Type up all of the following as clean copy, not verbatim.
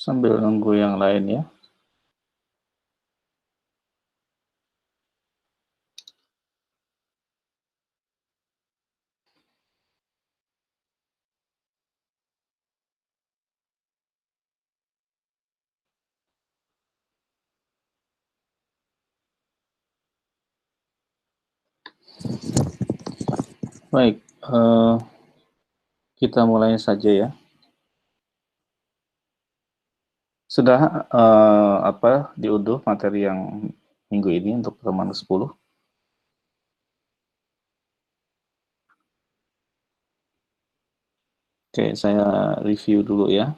Sambil nunggu yang lain ya. Baik, kita mulai saja ya. Sudah diunduh materi yang minggu ini untuk pertemuan ke-10? Oke, saya review dulu ya.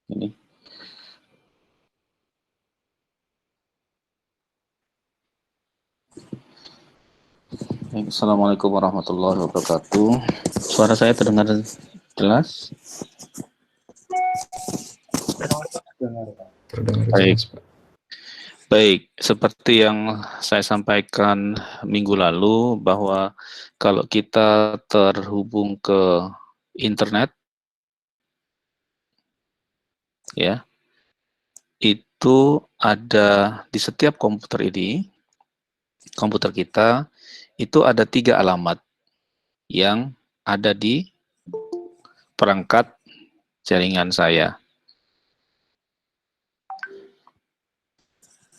Ini. Assalamualaikum warahmatullahi wabarakatuh. Suara saya terdengar jelas? Terdengar Baik. jelas, Pak. Baik, seperti yang saya sampaikan minggu lalu bahwa kalau kita terhubung ke internet, ya, itu ada di setiap komputer ini, komputer kita, itu ada 3 alamat yang ada di perangkat jaringan saya.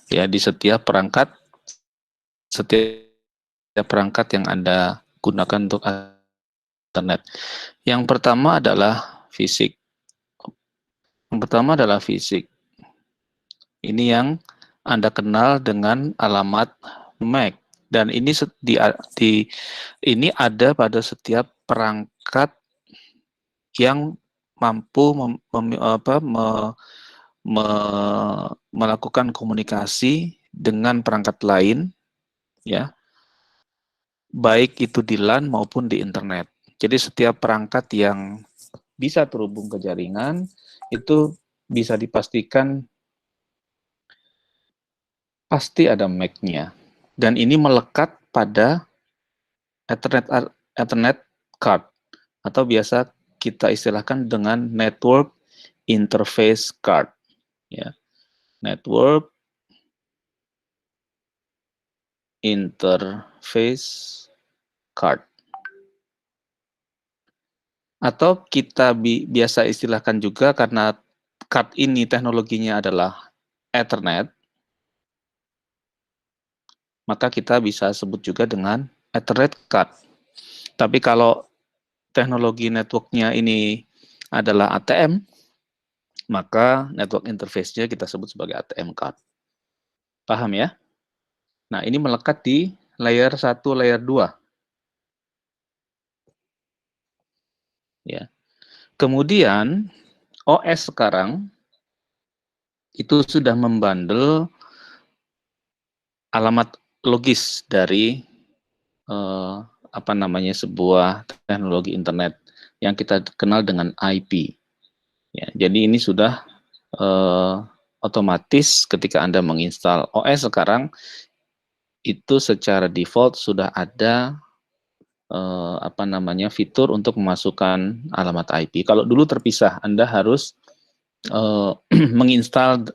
Ya, di setiap perangkat yang Anda gunakan untuk internet. Yang pertama adalah fisik. Ini yang Anda kenal dengan alamat MAC. Dan ini ini ada pada setiap perangkat yang mampu melakukan komunikasi dengan perangkat lain, ya, baik itu di LAN maupun di internet. Jadi setiap perangkat yang bisa terhubung ke jaringan itu bisa dipastikan pasti ada MAC-nya. Dan ini melekat pada Ethernet card atau biasa kita istilahkan dengan network interface card, ya. Network interface card. Atau kita biasa istilahkan juga karena card ini teknologinya adalah Ethernet, maka kita bisa sebut juga dengan Ethernet card. Tapi kalau teknologi networknya ini adalah ATM, maka network interface-nya kita sebut sebagai ATM card. Paham ya? Nah, ini melekat di layer 1, layer 2. Ya. Kemudian OS sekarang itu sudah membundle alamat logis dari sebuah teknologi internet yang kita kenal dengan IP. Ya, jadi ini sudah otomatis ketika Anda menginstal OS sekarang itu secara default sudah ada fitur untuk memasukkan alamat IP. Kalau dulu terpisah, Anda harus menginstal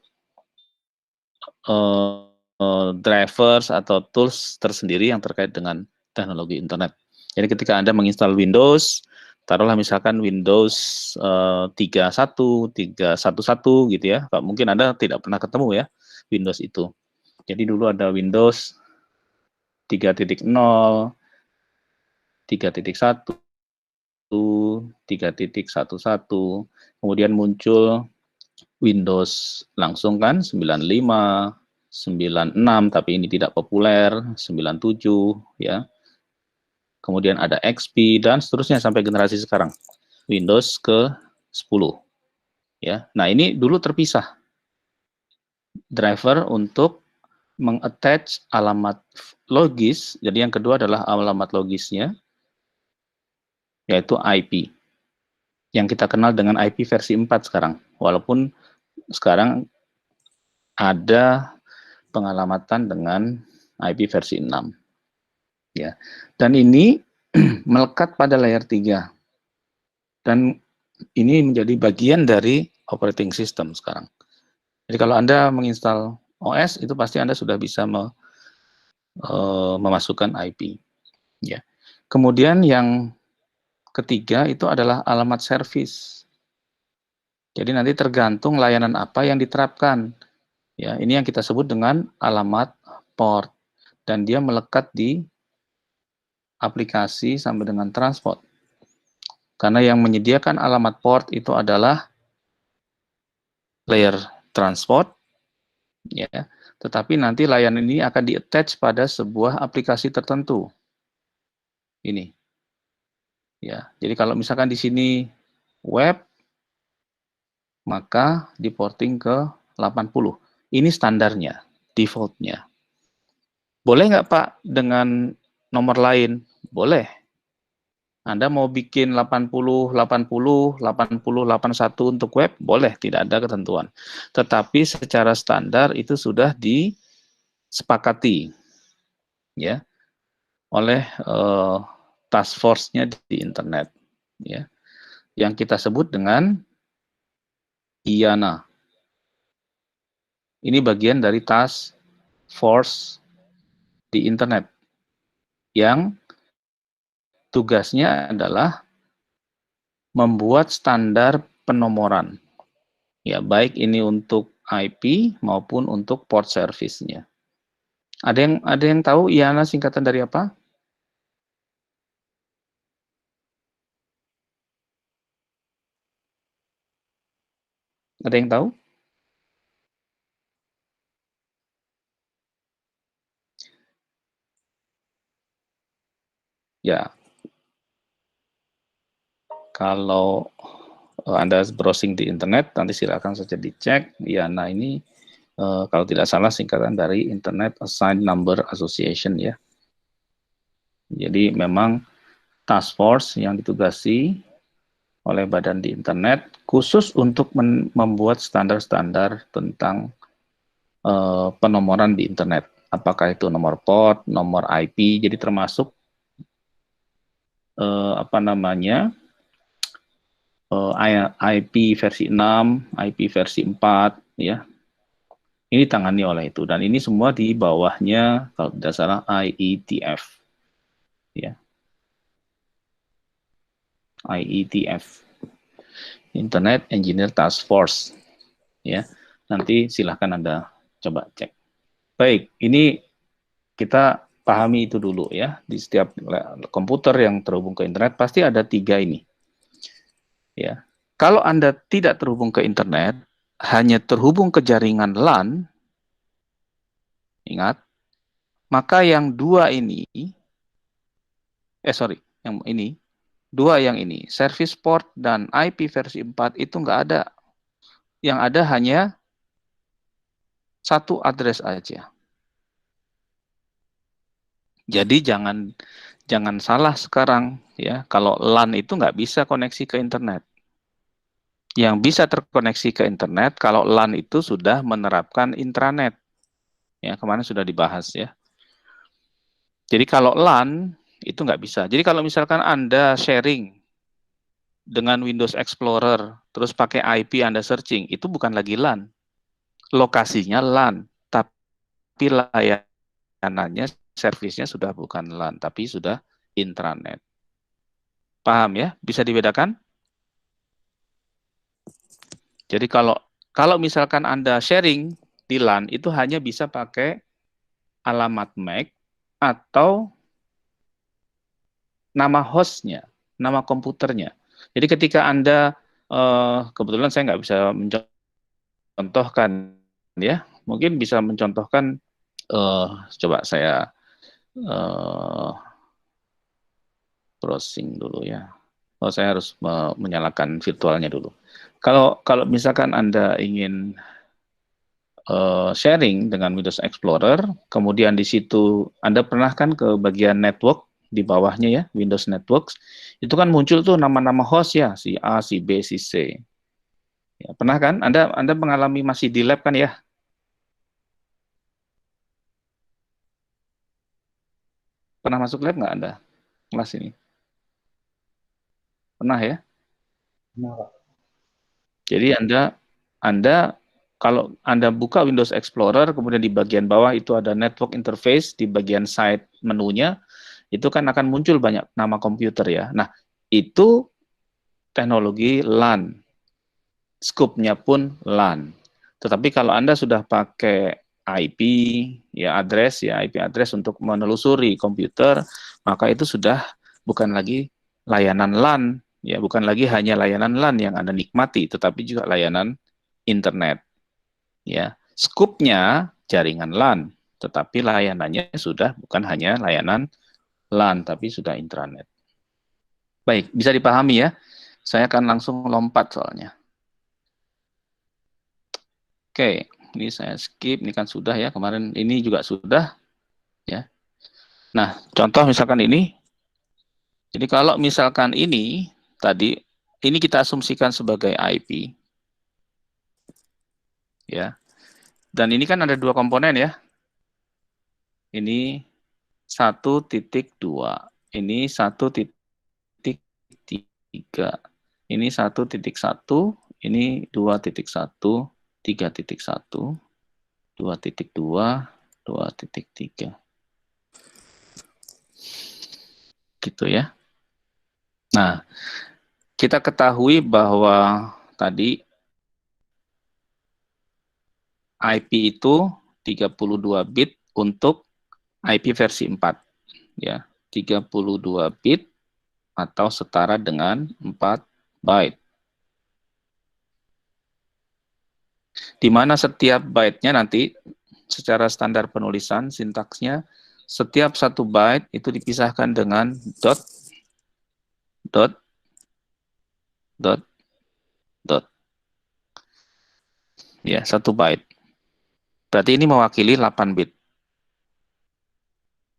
drivers atau tools tersendiri yang terkait dengan teknologi internet. Jadi ketika Anda menginstal Windows, taruhlah misalkan Windows 31, 311 gitu ya. Mungkin Anda tidak pernah ketemu ya Windows itu. Jadi dulu ada Windows 3.0, 3.1, 3.11, kemudian muncul Windows langsung kan 95, 96, tapi ini tidak populer, 97 ya. Kemudian ada XP dan seterusnya sampai generasi sekarang. Windows ke-10 ya. Nah, ini dulu terpisah. Driver untuk mengattach alamat logis. Jadi yang kedua adalah alamat logisnya yaitu IP. Yang kita kenal dengan IP versi 4 sekarang. Walaupun sekarang ada pengalamatan dengan IP versi 6. ya. Dan ini melekat pada layer 3. Dan ini menjadi bagian dari operating system sekarang. Jadi kalau Anda menginstal OS, itu pasti Anda sudah bisa memasukkan IP. Ya. Kemudian yang ketiga itu adalah alamat service. Jadi nanti tergantung layanan apa yang diterapkan. Ya, ini yang kita sebut dengan alamat port. Dan dia melekat di aplikasi sampai dengan transport. Karena yang menyediakan alamat port itu adalah layer transport, ya. Tetapi nanti layanan ini akan di-attach pada sebuah aplikasi tertentu. Ini, ya. Jadi kalau misalkan di sini web, maka di-porting ke 80. Ini standarnya, default-nya. Boleh nggak Pak dengan nomor lain? Boleh. Anda mau bikin 80, 80, 80, 81 untuk web? Boleh, tidak ada ketentuan. Tetapi secara standar itu sudah disepakati ya oleh task force-nya di internet. Ya, yang kita sebut dengan IANA. Ini bagian dari task force di internet yang tugasnya adalah membuat standar penomoran. Ya, baik ini untuk IP maupun untuk port service-nya. Ada yang tahu IANA singkatan dari apa? Ada yang tahu? Ya, kalau Anda browsing di internet, nanti silakan saja dicek. IANA ini kalau tidak salah singkatan dari Internet Assigned Number Association ya. Jadi memang task force yang ditugasi oleh badan di internet khusus untuk membuat standar-standar tentang penomoran di internet. Apakah itu nomor port, nomor IP, jadi termasuk apa namanya IP versi 6, IP versi 4, ya. Ini tangani oleh itu dan ini semua di bawahnya kalau tidak salah IETF, ya. IETF, Internet Engineer Task Force, ya. Nanti silahkan Anda coba cek. Baik, ini kita pahami itu dulu ya. Di setiap komputer yang terhubung ke internet pasti ada 3 ini. Ya. Kalau Anda tidak terhubung ke internet, hanya terhubung ke jaringan LAN, ingat, maka yang 2 ini, yang ini, service port dan IP versi 4 itu nggak ada. Yang ada hanya satu address aja. Jadi jangan salah sekarang ya, kalau LAN itu nggak bisa koneksi ke internet. Yang bisa terkoneksi ke internet kalau LAN itu sudah menerapkan intranet. Ya, kemarin sudah dibahas ya. Jadi kalau LAN itu nggak bisa. Jadi kalau misalkan Anda sharing dengan Windows Explorer, terus pakai IP Anda searching, itu bukan lagi LAN. Lokasinya LAN, tapi layanannya, servisnya sudah bukan LAN, tapi sudah intranet. Paham ya? Bisa dibedakan? Jadi kalau misalkan Anda sharing di LAN, itu hanya bisa pakai alamat MAC atau nama hostnya, nama komputernya. Jadi ketika Anda, kebetulan saya nggak bisa mencontohkan ya, mungkin bisa mencontohkan, coba saya browsing dulu ya. Oh, saya harus menyalakan virtualnya dulu. Kalau misalkan Anda ingin sharing dengan Windows Explorer, kemudian di situ Anda pernah kan ke bagian network di bawahnya ya, Windows Networks, itu kan muncul tuh nama-nama host ya, si A, si B, si C. Ya, pernah kan? Anda mengalami masih di lab kan ya? Pernah masuk lab nggak Anda? Kelas ini? Pernah ya? Nah, Jadi Anda kalau Anda buka Windows Explorer, kemudian di bagian bawah itu ada network interface, di bagian side menunya, itu kan akan muncul banyak nama komputer ya. Nah, itu teknologi LAN. Scope-nya pun LAN. Tetapi kalau Anda sudah pakai IP, ya IP address untuk menelusuri komputer, maka itu sudah bukan lagi layanan LAN, ya bukan lagi hanya layanan LAN yang Anda nikmati, tetapi juga layanan internet. Ya, scope-nya jaringan LAN, tetapi layanannya sudah bukan hanya layanan LAN, tapi sudah intranet. Baik, bisa dipahami ya. Saya akan langsung lompat soalnya. Oke, ini saya skip, ini kan sudah ya, kemarin ini juga sudah ya. Nah, contoh misalkan ini. Jadi kalau misalkan ini tadi ini kita asumsikan sebagai IP ya. Dan ini kan ada dua komponen ya. Ini 1.2, ini 1.3, ini 1.1, ini 2.1, 3.1, 2.2, 2.3. Gitu ya. Nah, kita ketahui bahwa tadi IP itu 32 bit untuk IP versi 4 ya. 32 bit atau setara dengan 4 byte. Di mana setiap byte-nya nanti secara standar penulisan sintaksnya setiap 1 byte itu dipisahkan dengan dot dot dot dot. Ya, 1 byte. Berarti ini mewakili 8 bit.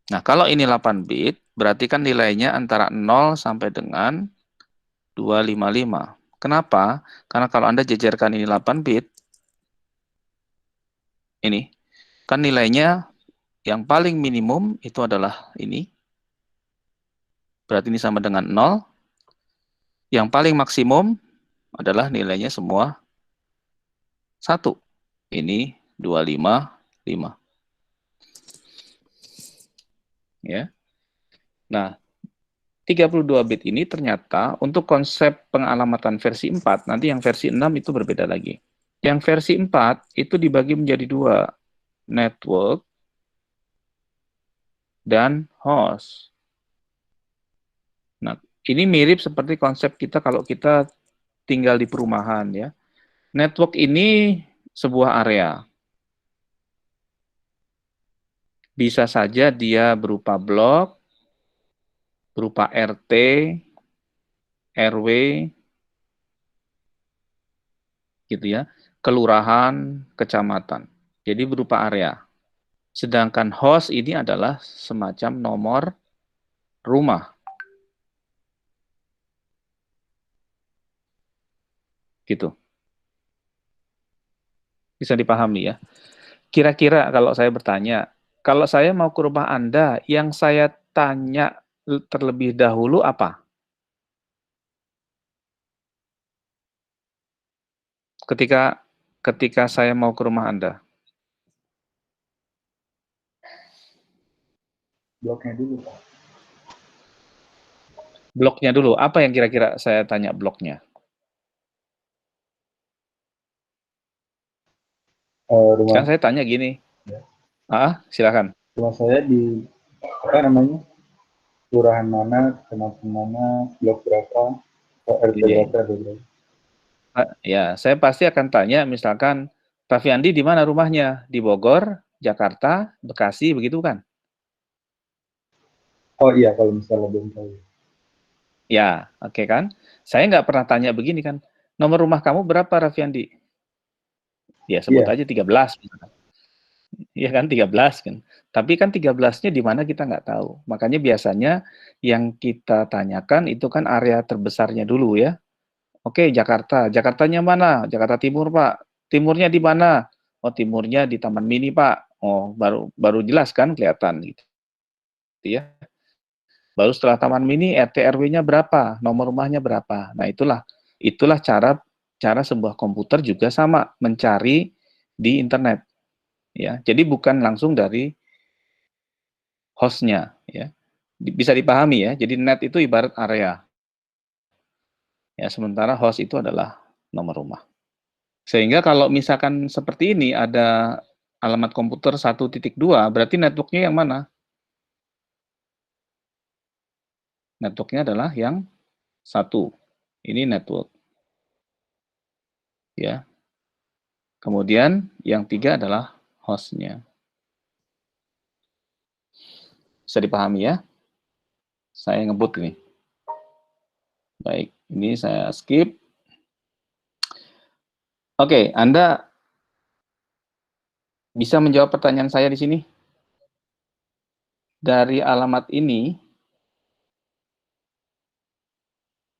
Nah, kalau ini 8 bit, berarti kan nilainya antara 0 sampai dengan 255. Kenapa? Karena kalau Anda jajarkan ini 8 bit, ini, kan nilainya yang paling minimum itu adalah ini. Berarti ini sama dengan 0. Yang paling maksimum adalah nilainya semua 1. Ini 255. Ya. Nah, 32 bit ini ternyata untuk konsep pengalamatan versi 4, nanti yang versi 6 itu berbeda lagi. Yang versi 4 itu dibagi menjadi 2, network dan host. Nah, ini mirip seperti konsep kita kalau kita tinggal di perumahan ya. Network ini sebuah area. Bisa saja dia berupa blok, berupa RT, RW, gitu ya, kelurahan, kecamatan. Jadi berupa area. Sedangkan host ini adalah semacam nomor rumah. Gitu. Bisa dipahami ya. Kira-kira kalau saya bertanya, kalau saya mau ke rumah Anda, yang saya tanya terlebih dahulu apa? Ketika saya mau ke rumah Anda. bloknya dulu, Pak. Bloknya dulu. Apa yang kira-kira saya tanya bloknya? Kan Rumah saya tanya gini. ya. Silakan. Rumah saya di apa namanya? Kelurahan mana, kecamatan mana, blok berapa, RT Iya. berapa, RW berapa. Ya, saya pasti akan tanya misalkan Raffi Andi di mana rumahnya? Di Bogor, Jakarta, Bekasi, begitu kan? Oh iya, kalau misalnya belum tahu. Ya, oke kan? Saya nggak pernah tanya begini kan. Nomor rumah kamu berapa, Raffi Andi? Ya, sebut Iya, aja 13. Iya kan, 13 kan. Tapi kan 13-nya di mana kita nggak tahu. Makanya biasanya yang kita tanyakan itu kan area terbesarnya dulu ya. Oke, Jakarta. Jakartanya mana? Jakarta Timur, Pak. Timurnya di mana? Oh, timurnya di Taman Mini, Pak. Oh, baru jelas kan kelihatan gitu ya. Baru setelah Taman Mini, RT RW-nya berapa, nomor rumahnya berapa. Nah, itulah cara sebuah komputer juga sama, mencari di internet. Ya, jadi bukan langsung dari host-nya, ya. Bisa dipahami ya. Jadi net itu ibarat area. Ya, sementara host itu adalah nomor rumah. Sehingga kalau misalkan seperti ini ada alamat komputer 1.2, berarti networknya yang mana? Networknya adalah yang 1. Ini network. Ya. Kemudian yang 3 adalah host-nya. Bisa dipahami ya? Saya ngebut nih. Baik, ini saya skip. Oke, Anda bisa menjawab pertanyaan saya di sini? Dari alamat ini,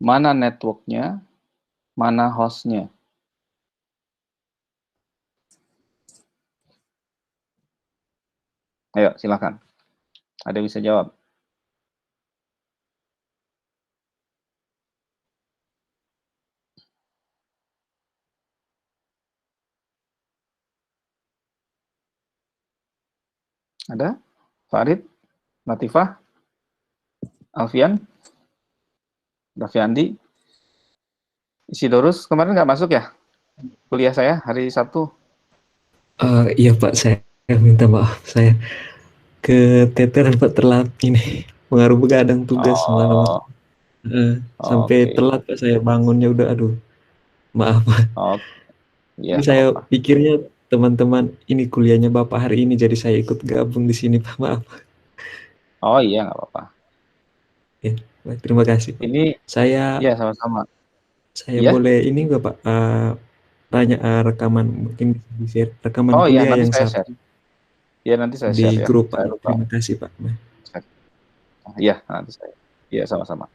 mana networknya, mana host-nya? Ayo, silakan. Ada yang bisa jawab? Ada? Farid? Latifah? Alfian? Daviandi? Isidorus kemarin nggak masuk ya? Kuliah saya hari Sabtu. Iya Pak, saya minta maaf. Saya keteteran Pak, telat ini. Pengaruh begadang tugas semalam. Oh, Sampai oke. telat Pak, saya bangunnya udah, aduh. Maaf Pak. Oh, iya Ini nggak saya apa-apa. pikirnya teman-teman ini kuliahnya Bapak hari ini, jadi saya ikut gabung di sini Pak. Maaf. Oh iya nggak apa-apa. Ya, baik, terima kasih Pak. Ini Saya ya sama-sama. saya Ya? boleh ini nggak Pak, tanya rekaman, mungkin bisa di-share rekaman Oh iya, kuliah nanti yang saya share. Ya nanti saya di share ya. grup Pak. Saya lupa. Terima kasih Pak. Iya, nanti saya. Iya, sama-sama.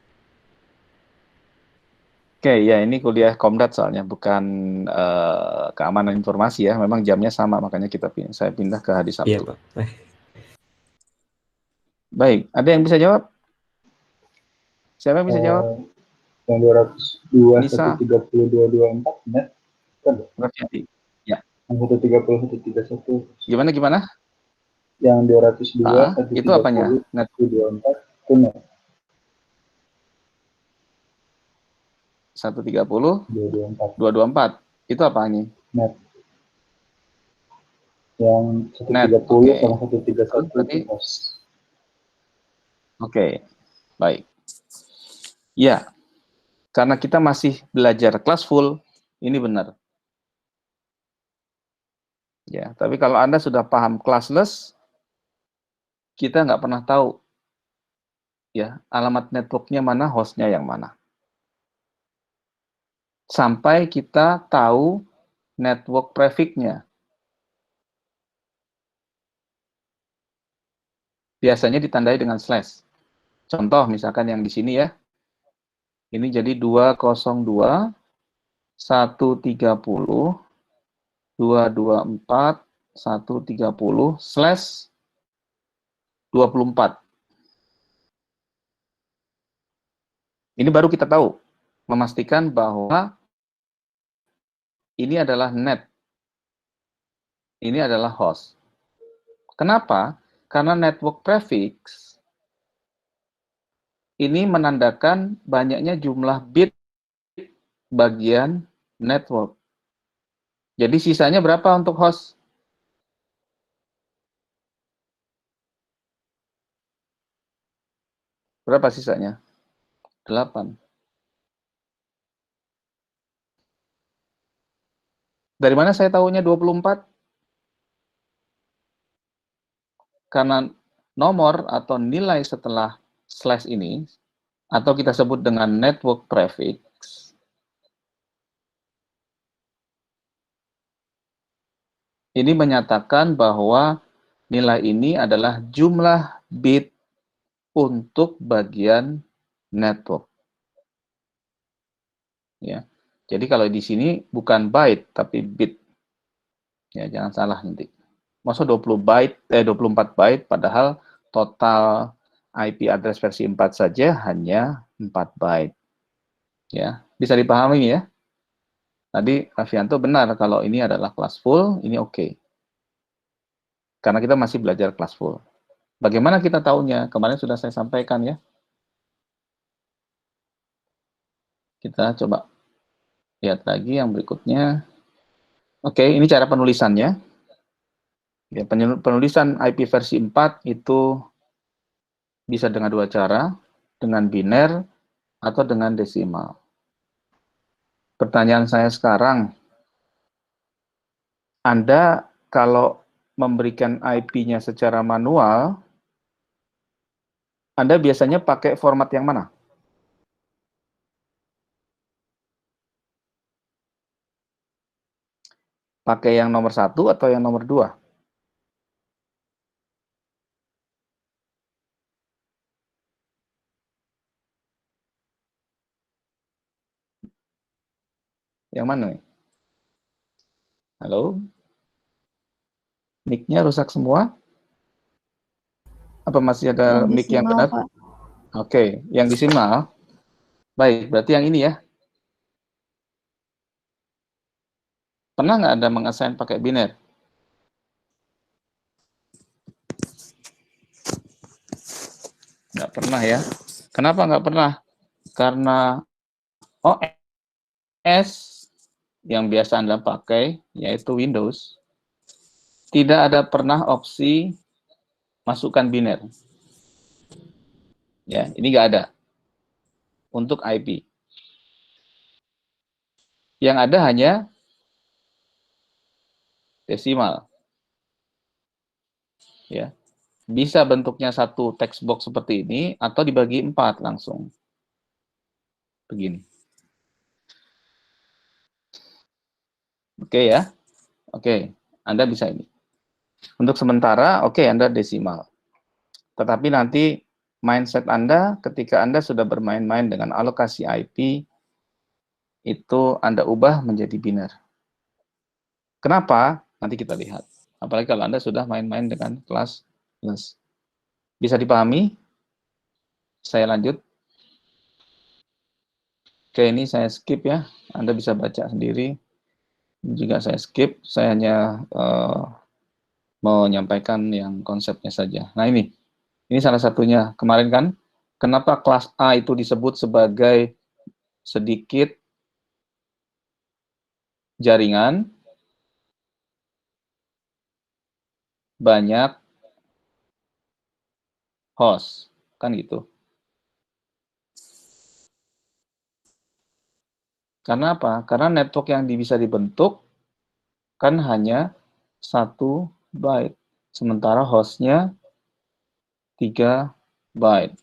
Oke, ya ini kuliah Komdat soalnya, bukan keamanan informasi ya. Memang jamnya sama, makanya saya pindah ke hari Iya Sabtu. Pak. Baik. Baik, ada yang bisa jawab? Siapa yang bisa jawab? Yang 202, Nisa, 130, 224, net, kan? Raffiati. Ya, Yang 130, 131. gimana? Yang 202, Itu apanya? 130, Net 124, itu net. 130, 224. 224. Itu apa ini? Net. Yang Net, 130 oke. sama 131 Berarti, itu host. oke, baik. Ya, karena kita masih belajar kelas full, ini benar. Ya, tapi kalau Anda sudah paham classless, kita nggak pernah tahu ya alamat networknya mana, hostnya yang mana. Sampai kita tahu network prefix-nya. Biasanya ditandai dengan slash. Contoh misalkan yang di sini ya. Ini jadi 202, 130, 224, 130, slash 24. Ini baru kita tahu. Memastikan bahwa ini adalah net. Ini adalah host. Kenapa? Karena network prefix ini menandakan banyaknya jumlah bit bagian network. Jadi sisanya berapa untuk host? Berapa sisanya? 8. Dari mana saya tahunya 24? Karena nomor atau nilai setelah slash ini, atau kita sebut dengan network prefix, ini menyatakan bahwa nilai ini adalah jumlah bit untuk bagian network. Ya. Jadi kalau di sini bukan byte tapi bit. Ya, jangan salah nanti. Maksud 24 byte padahal total IP address versi 4 saja hanya 4 byte. Ya, bisa dipahami ya. Tadi Avianto benar kalau ini adalah kelas full, ini oke. Karena kita masih belajar kelas full. Bagaimana kita tahunya? Kemarin sudah saya sampaikan ya. Kita coba lihat lagi yang berikutnya. Oke, ini cara penulisannya. Ya, penulisan IP versi 4 itu bisa dengan dua cara, dengan biner atau dengan desimal. Pertanyaan saya sekarang, Anda kalau memberikan IP-nya secara manual, Anda biasanya pakai format yang mana? Pakai yang nomor 1 atau yang nomor 2? Yang mana nih? Halo? Mic-nya rusak semua? Apa masih ada mic yang benar? Pak. Oke, yang desimal. Baik, berarti yang ini ya. Pernah nggak Anda mengassign pakai biner? Nggak pernah ya. Kenapa nggak pernah? Karena OS yang biasa Anda pakai, yaitu Windows, tidak ada pernah opsi masukkan biner. Ya, ini nggak ada untuk IP. Yang ada hanya desimal. Ya, bisa bentuknya satu text box seperti ini atau dibagi 4 langsung. Begini. Oke ya. Oke, Anda bisa ini. Untuk sementara, oke, Anda desimal. Tetapi nanti mindset Anda ketika Anda sudah bermain-main dengan alokasi IP, itu Anda ubah menjadi biner. Kenapa? Nanti kita lihat. Apalagi kalau Anda sudah main-main dengan kelas plus. Bisa dipahami? Saya lanjut. Oke, ini saya skip ya. Anda bisa baca sendiri. Juga saya skip, saya hanya menyampaikan yang konsepnya saja. Nah ini salah satunya. Kemarin kan, kenapa kelas A itu disebut sebagai sedikit jaringan, banyak host, kan gitu. Karena apa? Karena network yang bisa dibentuk kan hanya 1 byte, sementara hostnya 3 byte.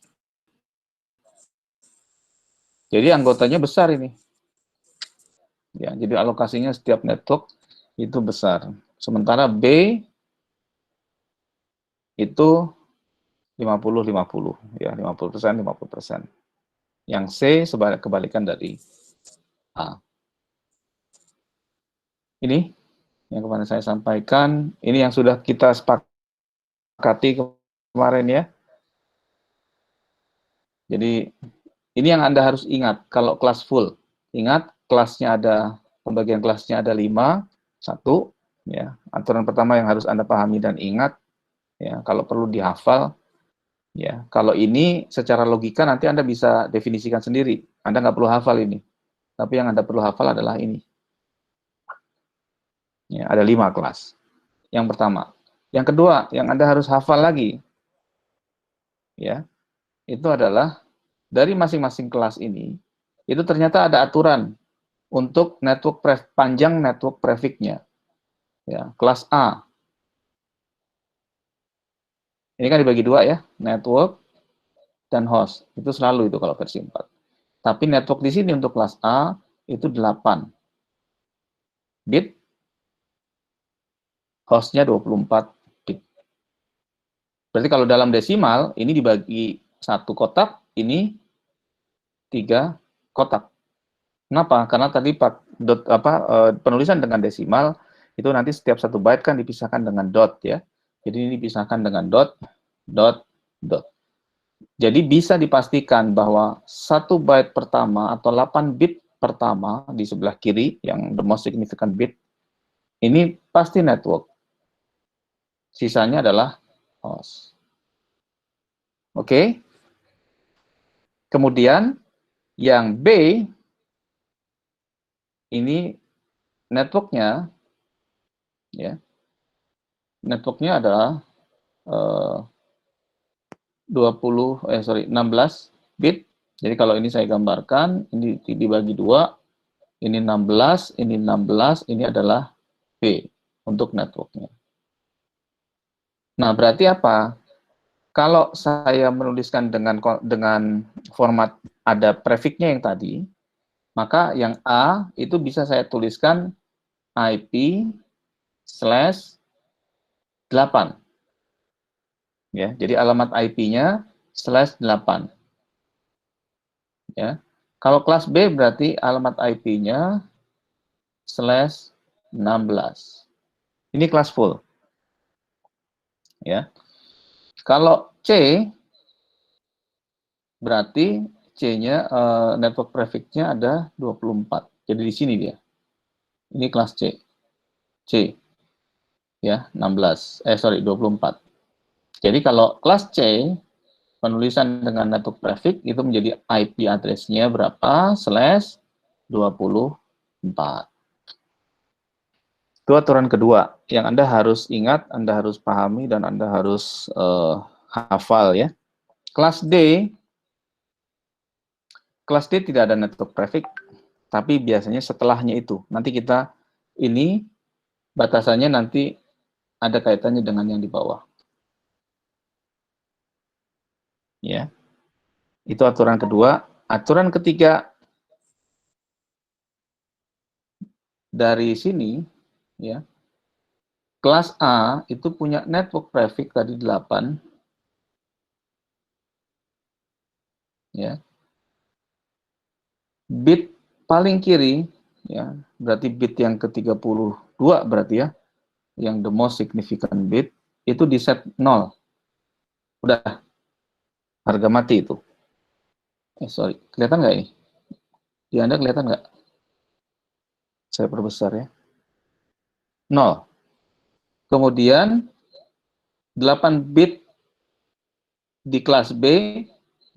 Jadi anggotanya besar ini. Ya, jadi alokasinya setiap network itu besar. Sementara B itu 50-50, ya 50%, 50%. Yang C kebalikan dari A. Ini yang kemarin saya sampaikan, ini yang sudah kita sepakati kemarin ya. Jadi ini yang Anda harus ingat kalau kelas full. Ingat kelasnya ada, pembagian kelasnya ada 5, 1, ya. Aturan pertama yang harus Anda pahami dan ingat, ya, kalau perlu dihafal, ya. Kalau ini secara logika nanti Anda bisa definisikan sendiri. Anda nggak perlu hafal ini. Tapi yang Anda perlu hafal adalah ini. Ya, ada 5 kelas. Yang pertama. Yang kedua, yang Anda harus hafal lagi, ya, itu adalah dari masing-masing kelas ini, itu ternyata ada aturan untuk panjang network prefix-nya. Ya, kelas A. Ini kan dibagi 2 ya, network dan host. Itu selalu itu kalau versi 4. Tapi network di sini untuk kelas A itu 8 bit, hostnya 24 bit. Berarti kalau dalam desimal, ini dibagi 1 kotak, ini 3 kotak. Kenapa? Karena tadi penulisan dengan desimal, itu nanti setiap 1 byte kan dipisahkan dengan dot ya. Jadi ini dipisahkan dengan dot, dot, dot. Jadi bisa dipastikan bahwa 1 byte pertama atau 8 bit pertama di sebelah kiri yang the most significant bit ini pasti network. Sisanya adalah host. Oke. Kemudian yang B ini networknya ya. Networknya adalah 16 bit. Jadi kalau ini saya gambarkan, ini dibagi 2, ini 16, ini 16, ini adalah B untuk networknya. Nah, berarti apa? Kalau saya menuliskan dengan format ada prefixnya yang tadi, maka yang A itu bisa saya tuliskan IP/8. Ya, jadi alamat IP-nya /8. Ya. Kalau kelas B berarti alamat IP-nya /16. Ini kelas full. Ya. Kalau C berarti C-nya network prefix-nya ada 24. Jadi di sini dia. Ini kelas C. C. Ya, 24. Jadi kalau kelas C penulisan dengan network prefix itu menjadi IP address-nya berapa? /24. Itu aturan kedua yang Anda harus ingat, Anda harus pahami, dan Anda harus hafal ya. Kelas D tidak ada network prefix, tapi biasanya setelahnya itu. Nanti kita ini batasannya nanti ada kaitannya dengan yang di bawah. Ya. Itu aturan kedua. Aturan ketiga dari sini ya. Kelas A itu punya network prefix tadi 8. Ya. Bit paling kiri ya, berarti bit yang ke-32 berarti ya, yang the most significant bit itu di set 0. Udah harga mati itu. Sorry, kelihatan nggak ini? Di Anda kelihatan nggak? Saya perbesar ya. 0. Kemudian 8 bit di kelas B,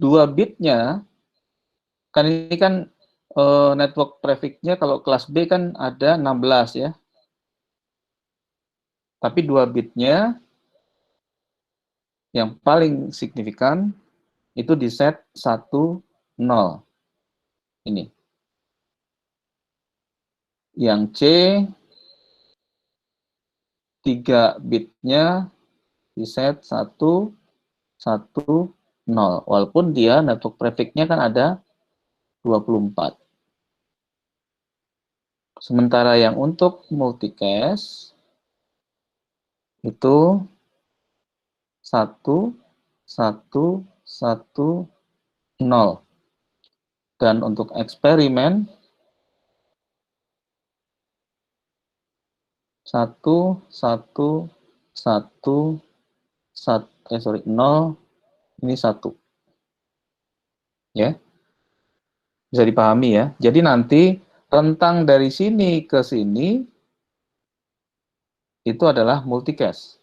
2 bitnya, kan ini kan network prefix-nya kalau kelas B kan ada 16 ya. Tapi 2 bitnya yang paling signifikan itu di set 1, 0. Ini. Yang C 3 bitnya di set 1, 1, 0. Walaupun dia network prefix-nya kan ada 24. Sementara yang untuk multicast itu 1, 1, 1, 0. Dan untuk eksperimen 1, 1, 1, 0, ini 1. Ya. Bisa dipahami ya. Jadi nanti rentang dari sini ke sini itu adalah multicast.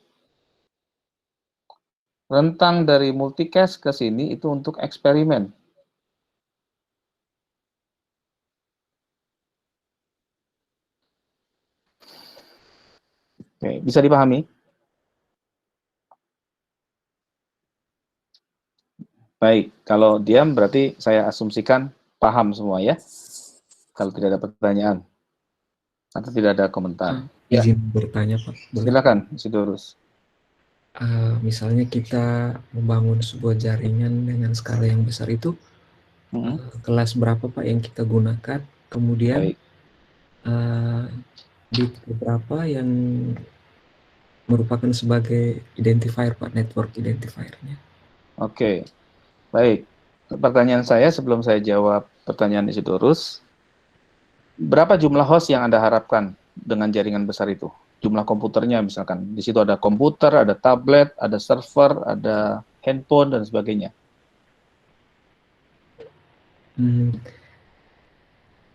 Rentang dari multicast ke sini itu untuk eksperimen. Oke, bisa dipahami? Baik, kalau diam berarti saya asumsikan paham semua ya. Kalau tidak ada pertanyaan atau tidak ada komentar. Izin bertanya Pak. Boleh? Silakan, Isidorus. Misalnya kita membangun sebuah jaringan dengan skala yang besar itu, kelas berapa Pak yang kita gunakan? Kemudian bit berapa yang merupakan sebagai identifier Pak, network identifiernya? Oke, baik. Pertanyaan saya sebelum saya jawab pertanyaan Isidorus, berapa jumlah host yang Anda harapkan dengan jaringan besar itu? Jumlah komputernya misalkan, di situ ada komputer, ada tablet, ada server, ada handphone, dan sebagainya.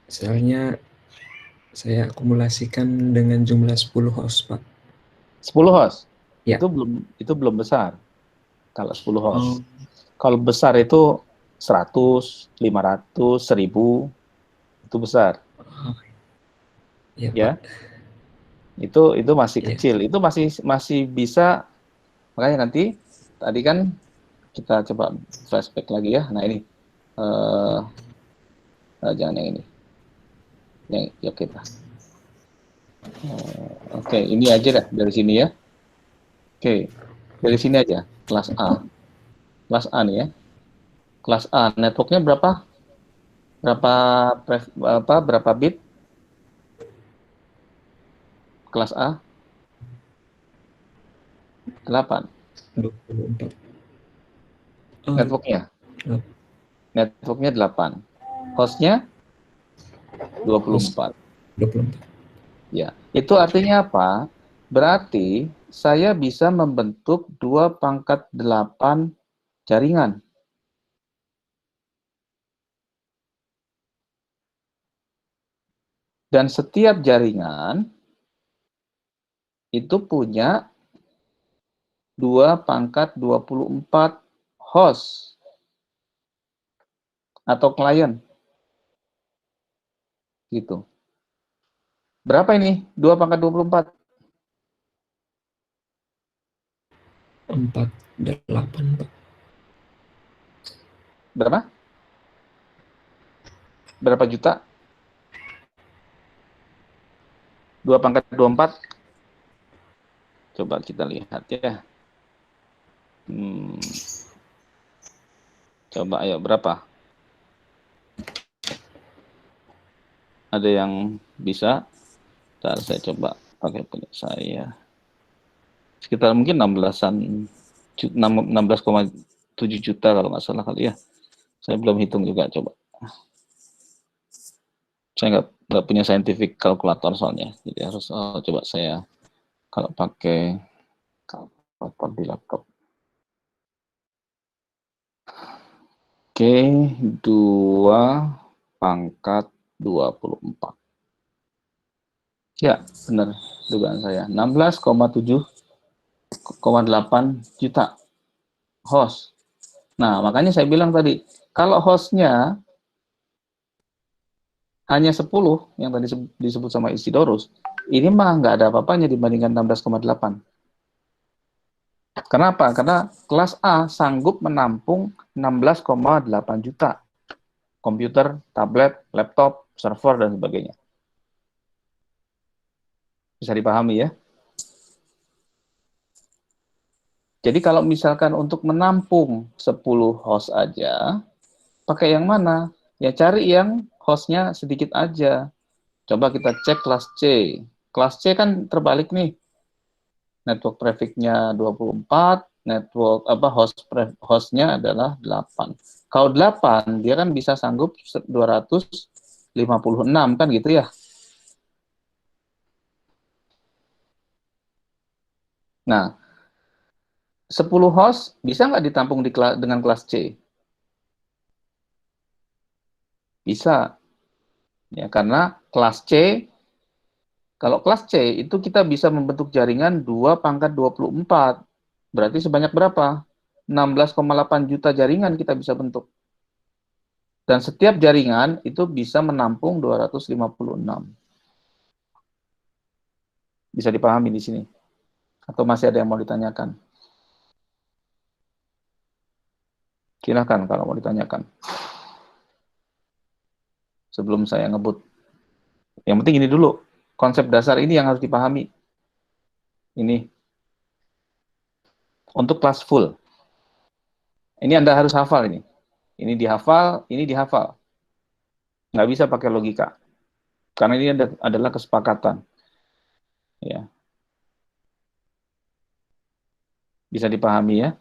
Misalnya saya akumulasikan dengan jumlah 10 host, Pak. 10 host? Ya. Itu belum besar. Kalau 10 host. Oh. Kalau besar itu 100, 500, 1000, itu besar. Oh. Ya, Ya. Pak. Itu masih Ya. kecil. Itu masih bisa, makanya nanti tadi kan kita coba flashback lagi ya. Nah, ini jangan yang ini. Yang ya kita. Oke, ini aja dah dari sini ya. Oke. Dari sini aja, kelas A. Kelas A nih ya. Kelas A, networknya berapa? Berapa bit? Kelas A? 8. 24. Networknya? Networknya 8. Hostnya 24. 24. Ya, itu artinya apa? Berarti saya bisa membentuk 2/8 jaringan. Dan setiap jaringan itu punya 2/24 host atau klien. Gitu. Berapa ini? 2/24? 48, Pak. Berapa? Berapa juta? 2/24? Coba kita lihat ya. Coba ayo, berapa? Ada yang bisa? Ntar saya coba pakai punya saya. Sekitar mungkin 16,7 juta kalau nggak salah kali ya. Saya belum hitung juga, coba. Saya nggak punya scientific kalkulator soalnya, jadi harus coba saya kalau pakai kalkulator di laptop. Oke, 2/24. Ya, benar dugaan saya. 16,7,8 juta host. Nah, makanya saya bilang tadi, kalau hostnya hanya 10, yang tadi disebut sama Isidorus, ini mah nggak ada apa-apanya dibandingkan 16,8. Kenapa? Karena kelas A sanggup menampung 16,8 juta. Komputer, tablet, laptop, server, dan sebagainya. Bisa dipahami ya? Jadi kalau misalkan untuk menampung 10 host aja, pakai yang mana? Ya cari yang hostnya sedikit aja. Coba kita cek kelas C. Kelas C kan terbalik nih. Network traffic-nya 24, network hostnya adalah 8. Kalau 8, dia kan bisa sanggup 256 kan gitu ya. Nah, 10 host bisa nggak ditampung dengan kelas C? Bisa. Ya, karena kelas C, kalau kelas C itu kita bisa membentuk jaringan 2/24. Berarti sebanyak berapa? 16,8 juta jaringan kita bisa bentuk. Dan setiap jaringan itu bisa menampung 256. Bisa dipahami di sini? Atau masih ada yang mau ditanyakan? Silakan kalau mau ditanyakan. Sebelum saya ngebut. Yang penting ini dulu. Konsep dasar ini yang harus dipahami. Ini. Untuk kelas full. Ini Anda harus hafal ini. Ini dihafal, ini dihafal. Nggak bisa pakai logika. Karena ini adalah kesepakatan. Ya. Bisa dipahami ya?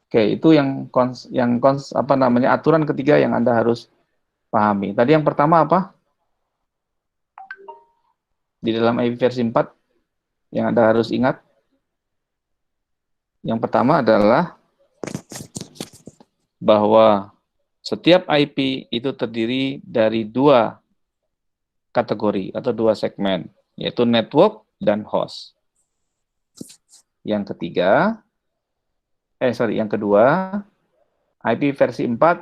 Oke, itu aturan ketiga yang Anda harus pahami. Tadi yang pertama apa? Di dalam IP versi 4 yang Anda harus ingat. Yang pertama adalah bahwa Setiap IP itu terdiri dari 2 kategori atau 2 segmen, yaitu network dan host. Yang kedua, IP versi 4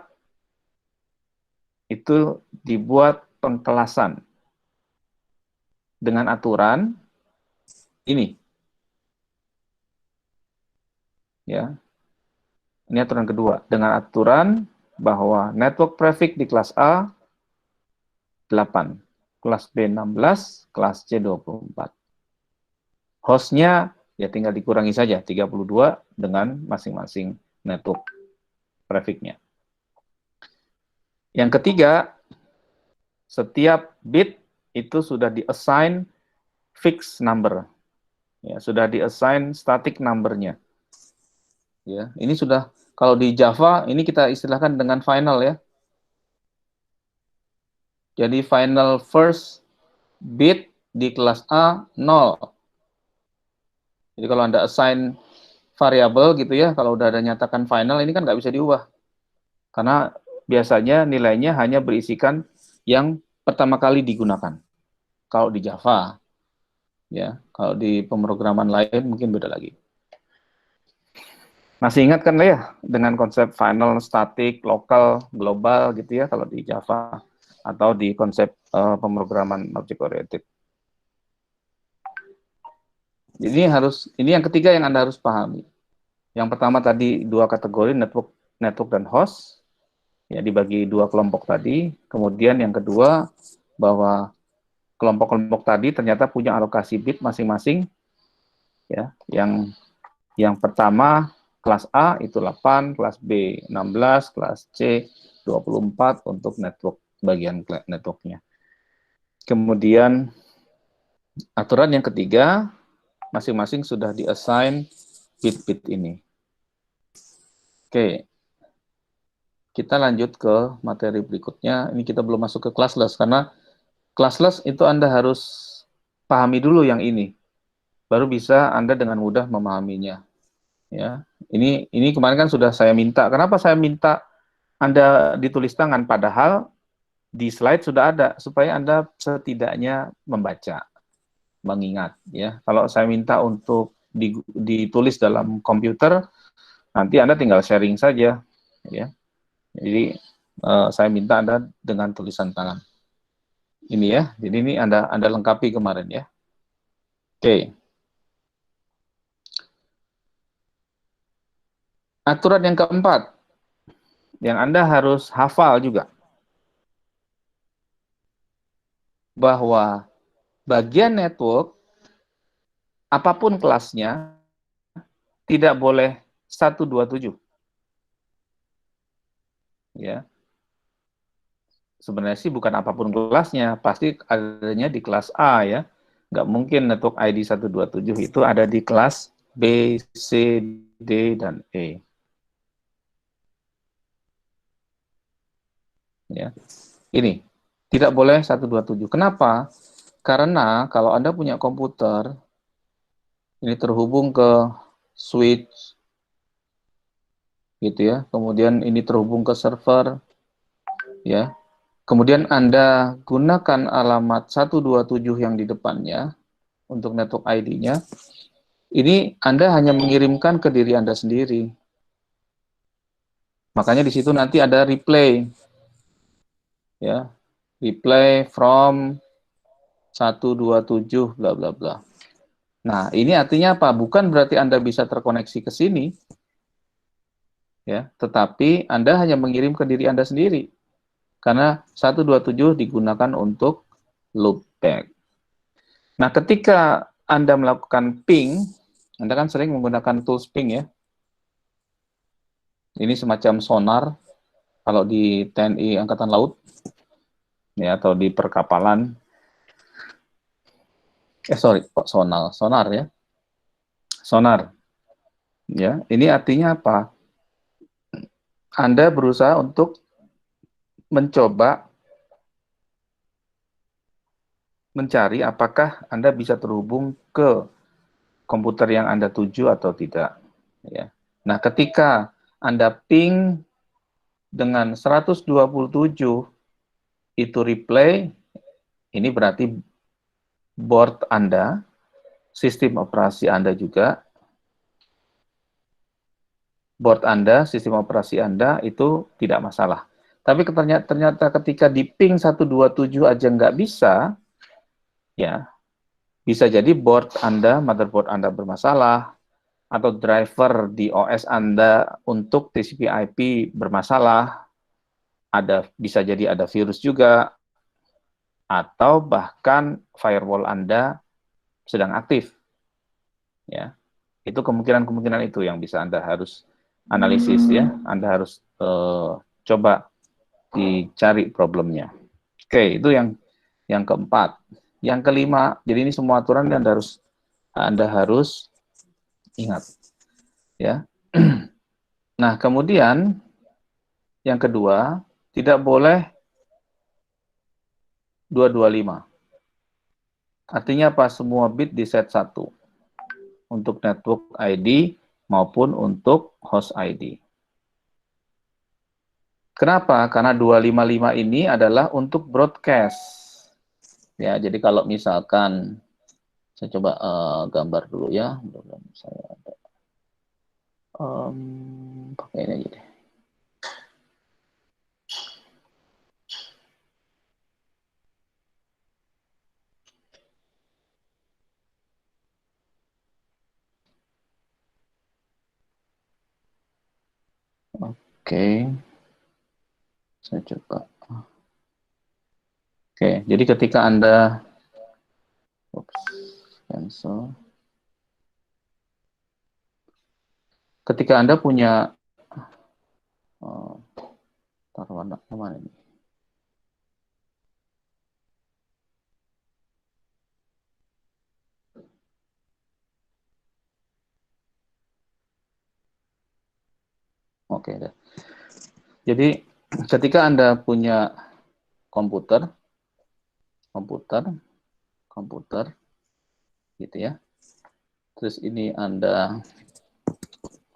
itu dibuat pengkelasan dengan aturan ini. Ya. Ini aturan kedua, dengan aturan bahwa network traffic di kelas A 8, kelas B 16, kelas C 24. Hostnya ya tinggal dikurangi saja 32 dengan masing-masing network traffic-nya. Yang ketiga, setiap bit itu sudah di-assign fixed number. Ya, sudah di-assign static number-nya. Ya, ini sudah, kalau di Java ini kita istilahkan dengan final ya. Jadi final first bit di kelas A 0. Jadi kalau Anda assign variabel gitu ya, kalau udah ada nyatakan final ini kan nggak bisa diubah. Karena biasanya nilainya hanya berisikan yang pertama kali digunakan. Kalau di Java, ya, kalau di pemrograman lain mungkin beda lagi. Masih ingat kan ya dengan konsep final, static, lokal, global gitu ya kalau di Java atau di konsep pemrograman object oriented. Ini yang ketiga yang Anda harus pahami. Yang pertama tadi 2 kategori network dan host, ya dibagi 2 kelompok tadi. Kemudian yang kedua bahwa kelompok-kelompok tadi ternyata punya alokasi bit masing-masing. Ya, yang pertama kelas A itu 8, kelas B 16, kelas C 24 untuk network bagian networknya. Kemudian aturan yang ketiga, masing-masing sudah di-assign bit-bit ini. Oke, kita lanjut ke materi berikutnya. Ini kita belum masuk ke classless, karena classless itu Anda harus pahami dulu yang ini. Baru bisa Anda dengan mudah memahaminya. Ya, ini kemarin kan sudah saya minta. Kenapa saya minta Anda ditulis tangan? Padahal di slide sudah ada, supaya Anda setidaknya membaca, mengingat. Ya, kalau saya minta untuk ditulis dalam komputer, nanti Anda tinggal sharing saja. Ya, jadi saya minta Anda dengan tulisan tangan. Ini ya, jadi ini Anda lengkapi kemarin ya. Oke. Aturan yang keempat, yang Anda harus hafal juga, bahwa bagian network, apapun kelasnya, tidak boleh 127. Ya. Sebenarnya sih bukan apapun kelasnya, pasti adanya di kelas A ya. Nggak mungkin network ID 127 itu ada di kelas B, C, D, dan E. Ya. Ini, tidak boleh 127. Kenapa? Karena kalau Anda punya komputer, ini terhubung ke switch, gitu ya. Kemudian ini terhubung ke server, ya. Kemudian Anda gunakan alamat 127 yang di depannya untuk network ID-nya. Ini Anda hanya mengirimkan ke diri Anda sendiri. Makanya di situ nanti ada replay, ya. Replay from 127 bla bla bla. Nah, ini artinya apa? Bukan berarti Anda bisa terkoneksi ke sini, ya, tetapi Anda hanya mengirim ke diri Anda sendiri. Karena 127 digunakan untuk loopback. Nah, ketika Anda melakukan ping, Anda kan sering menggunakan tools ping ya. Ini semacam sonar kalau di TNI Angkatan Laut, ya, atau di perkapalan. Kok sonar ya. Sonar. Ya, ini artinya apa? Anda berusaha untuk mencoba mencari apakah Anda bisa terhubung ke komputer yang Anda tuju atau tidak. Ya. Nah, ketika Anda ping dengan 127 itu replay, ini berarti board Anda, sistem operasi Anda juga, board Anda, sistem operasi Anda itu tidak masalah. Tapi ternyata ketika di ping 127 aja nggak bisa, ya bisa jadi board Anda, motherboard Anda bermasalah, atau driver di OS Anda untuk TCP/IP bermasalah, bisa jadi ada virus juga, atau bahkan firewall Anda sedang aktif. Ya, itu kemungkinan itu yang bisa Anda harus analisis ya. Anda harus coba dicari problemnya. Oke, itu yang keempat. Yang kelima, jadi ini semua aturan yang Anda harus ingat. Ya. Nah, kemudian yang kedua, tidak boleh 225. Artinya apa? Semua bit di set 1 untuk network ID maupun untuk host ID. Kenapa? Karena 255 ini adalah untuk broadcast. Ya, jadi kalau misalkan saya coba gambar dulu ya. Saya ada pakai ini aja deh. Oke. Saya coba. Oke, jadi ketika Anda cancel. Ketika Anda punya taruh warna mana ini? Oke, deh. Jadi ketika Anda punya komputer, gitu ya. Terus ini Anda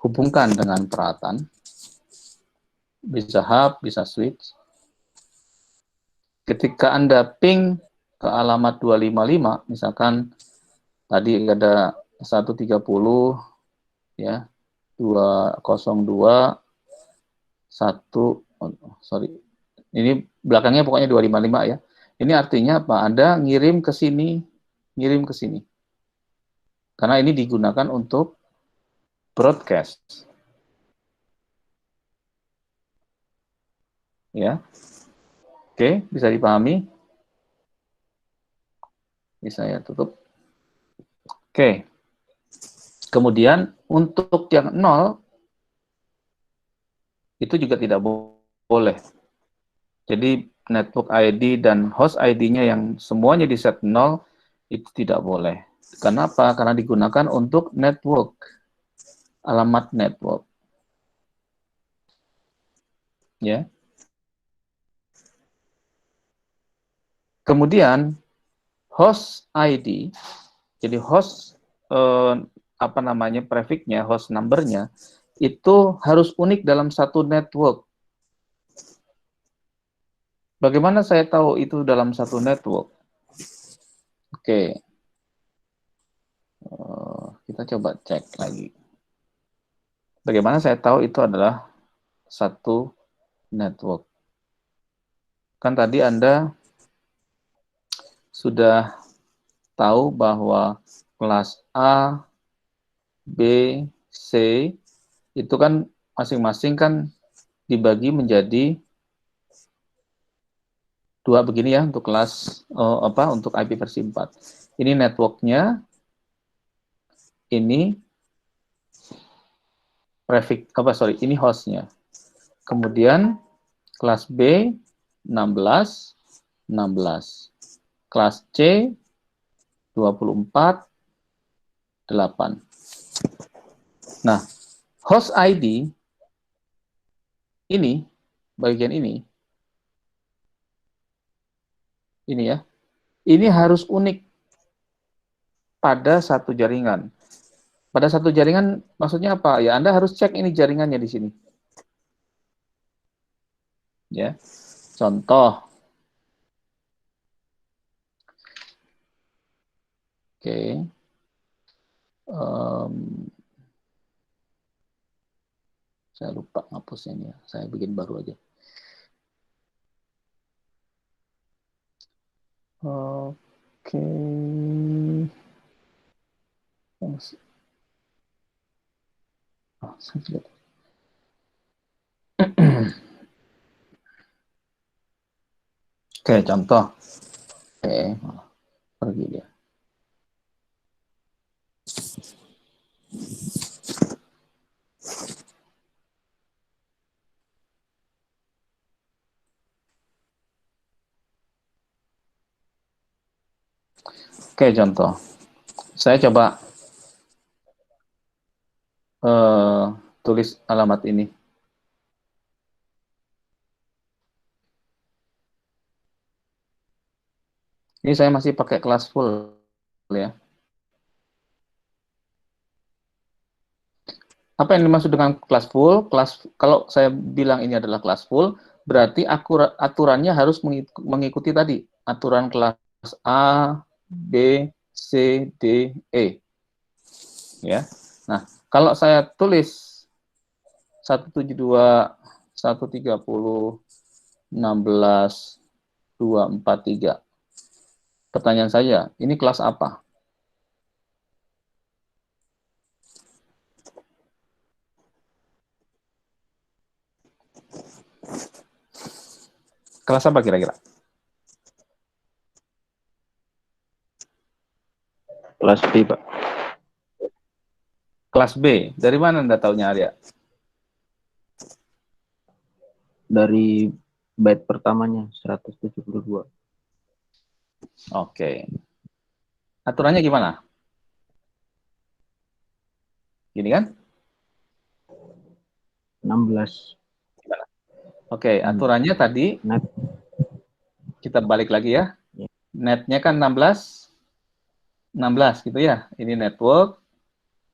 hubungkan dengan peralatan, bisa hub, bisa switch. Ketika Anda ping ke alamat 255, misalkan tadi ada 130 ya, 202 sorry. Ini belakangnya pokoknya 255 ya. Ini artinya apa? Anda ngirim ke sini. Karena ini digunakan untuk broadcast. Ya. Oke, bisa dipahami? Bisa ya, tutup. Oke. Kemudian untuk yang 0 itu juga tidak boleh. Jadi network ID dan host ID-nya yang semuanya di set 0 itu tidak boleh. Kenapa? Karena digunakan untuk network, alamat network. Ya. Kemudian host ID, jadi host prefixnya, host number-nya itu harus unik dalam satu network. Bagaimana saya tahu itu dalam satu network? Oke. Kita coba cek lagi. Bagaimana saya tahu itu adalah satu network? Kan tadi Anda sudah tahu bahwa kelas A, B, C itu kan masing-masing kan dibagi menjadi 2 begini ya untuk kelas untuk IP versi 4. Ini networknya, ini prefix ini hostnya. Kemudian kelas B 16, kelas C 24, 8. Nah, host ID ini, bagian ini ya, ini harus unik pada satu jaringan. Pada satu jaringan maksudnya apa? Ya Anda harus cek ini jaringannya di sini. Ya, contoh. Oke. Saya lupa ngapusnya ini ya. Saya bikin baru aja. Oke. Oh, saya tidak. Oke, contoh. Oke, pergi dia. Oke, contoh. Saya coba tulis alamat ini. Ini saya masih pakai kelas full ya. Apa yang dimaksud dengan kelas full? Kalau saya bilang ini adalah kelas full, berarti aturannya harus mengikuti tadi aturan kelas A, B, C, D, E. Ya. Nah, kalau saya tulis 172, 130, 16, 243. Pertanyaan saya, ini kelas apa? Kelas apa kira-kira? Kelas B, Pak. Kelas B. Dari mana Anda tahunya, Arya? Dari byte pertamanya, 172. Oke. Aturannya gimana? Gini kan? 16. Oke, aturannya tadi, Net. kita balik lagi ya. Netnya kan 16 gitu ya. Ini network.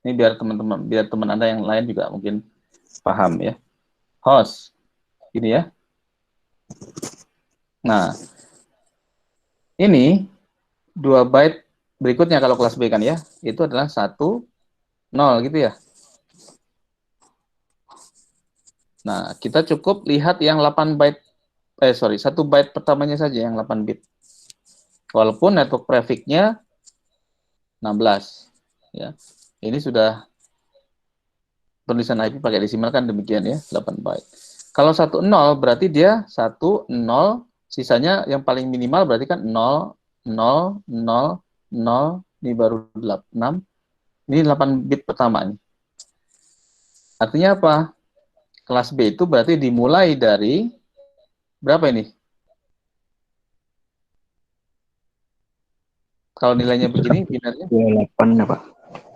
Ini biar teman Anda yang lain juga mungkin paham ya. Host. Ini ya. Nah, ini 2 byte berikutnya kalau kelas B kan ya. Itu adalah 1, 0 gitu ya. Nah, kita cukup lihat yang 8 byte, 1 byte pertamanya saja yang 8 bit. Walaupun network prefix-nya 16. Ya. Ini sudah tulisan IP pakai desimal kan demikian ya, 8 byte. Kalau 1, 0 berarti dia 1, 0, sisanya yang paling minimal berarti kan 0, 0, 0, 0, ini baru 6. Ini 8 bit pertama nih. Artinya apa? Kelas B itu berarti dimulai dari berapa ini? Kalau nilainya begini, binarnya? 28 ya, Pak.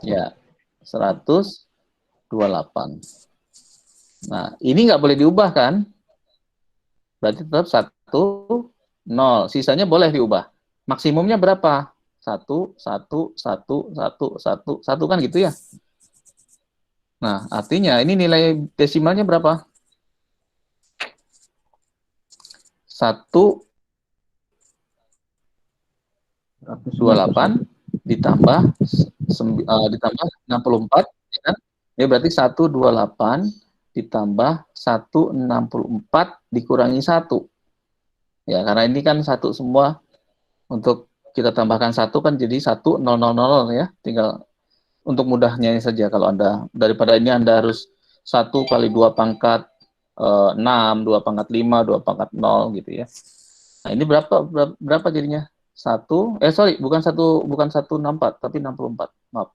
Ya, 128. Nah, ini nggak boleh diubah kan? Berarti tetap 1, 0. Sisanya boleh diubah. Maksimumnya berapa? 1, 1, 1, 1, 1, 1 kan gitu ya? Nah, artinya ini nilai desimalnya berapa? 128 ditambah 64, ya kan? Ini berarti 128 ditambah 164 dikurangi 1. Ya, karena ini kan 1 semua, untuk kita tambahkan 1 kan jadi 1, 0, 0, 0 ya. Tinggal untuk mudahnya saja, kalau Anda, daripada ini Anda harus 1 kali 2 pangkat 6, 2 pangkat 5, 2 pangkat 0 gitu ya. Nah, ini berapa jadinya? Bukan 164, tapi 64. Maaf.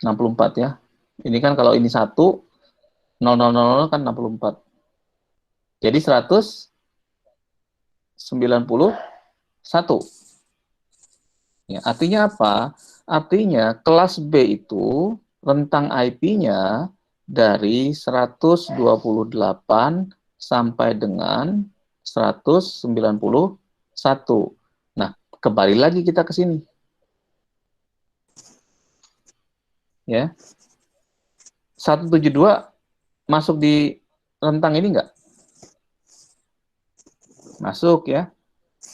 64 ya. Ini kan kalau ini 1, 0, 0, 0 kan 64. Jadi 191. Ya, artinya apa? Artinya kelas B itu rentang IP-nya dari 128 sampai dengan 191. Nah, kembali lagi kita ke sini. Ya. 172 masuk di rentang ini enggak? Masuk ya.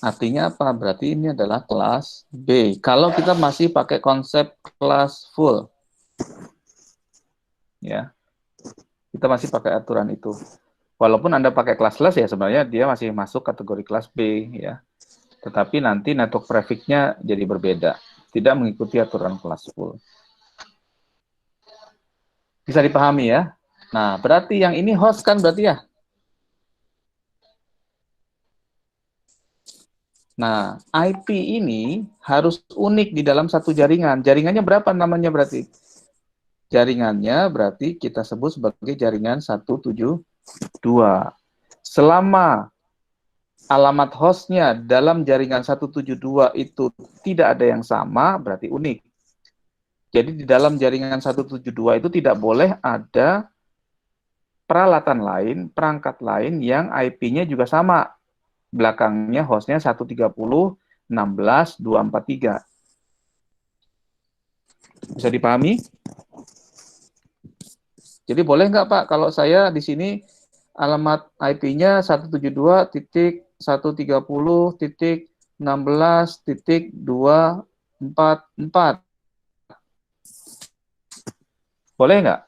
Artinya apa? Berarti ini adalah kelas B. Kalau kita masih pakai konsep kelas full. Ya. Kita masih pakai aturan itu. Walaupun Anda pakai kelas ya sebenarnya dia masih masuk kategori kelas B ya. Tetapi nanti network traffic-nya jadi berbeda. Tidak mengikuti aturan kelas full. Bisa dipahami ya? Nah, berarti yang ini host kan berarti ya? Nah, IP ini harus unik di dalam satu jaringan. Jaringannya berapa namanya berarti? Jaringannya berarti kita sebut sebagai jaringan 172. Selama alamat hostnya dalam jaringan 172 itu tidak ada yang sama, berarti unik. Jadi di dalam jaringan 172 itu tidak boleh ada peralatan lain, perangkat lain yang IP-nya juga sama. Belakangnya hostnya 130.16.243. Bisa dipahami? Jadi boleh nggak Pak kalau saya di sini alamat IP-nya 172.130.16.244. Boleh nggak?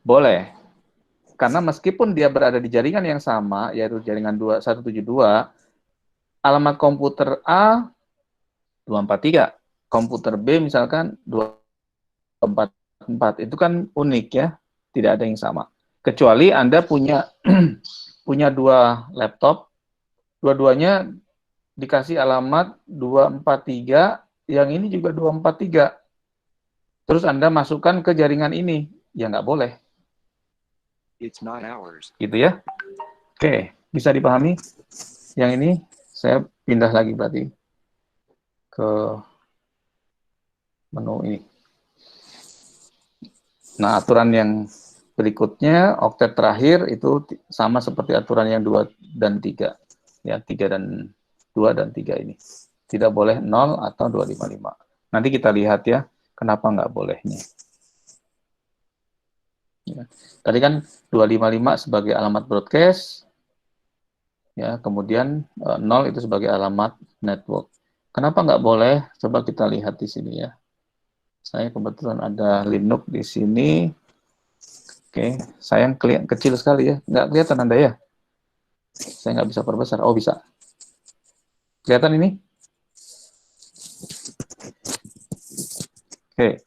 Boleh. Karena meskipun dia berada di jaringan yang sama, yaitu jaringan 172, alamat komputer A 243, komputer B misalkan 244, itu kan unik ya, tidak ada yang sama. Kecuali Anda punya punya dua laptop, dua-duanya dikasih alamat 243, yang ini juga 243. Terus Anda masukkan ke jaringan ini, ya nggak boleh. It's not ours. Gitu ya. Oke, bisa dipahami? Yang ini saya pindah lagi berarti ke menu ini. Nah, aturan yang berikutnya, oktet terakhir itu sama seperti aturan yang 2 dan 3. Ya, 3 dan 2 dan 3 ini. Tidak boleh 0 atau 255. Nanti kita lihat ya, kenapa nggak bolehnya. Ya. Tadi kan 255 sebagai alamat broadcast, ya, kemudian 0 itu sebagai alamat network. Kenapa nggak boleh? Coba kita lihat di sini ya. Saya kebetulan ada Linux di sini. Oke, sayang kecil sekali ya. Nggak kelihatan Anda ya? Saya nggak bisa perbesar. Oh, bisa. Kelihatan ini? Oke.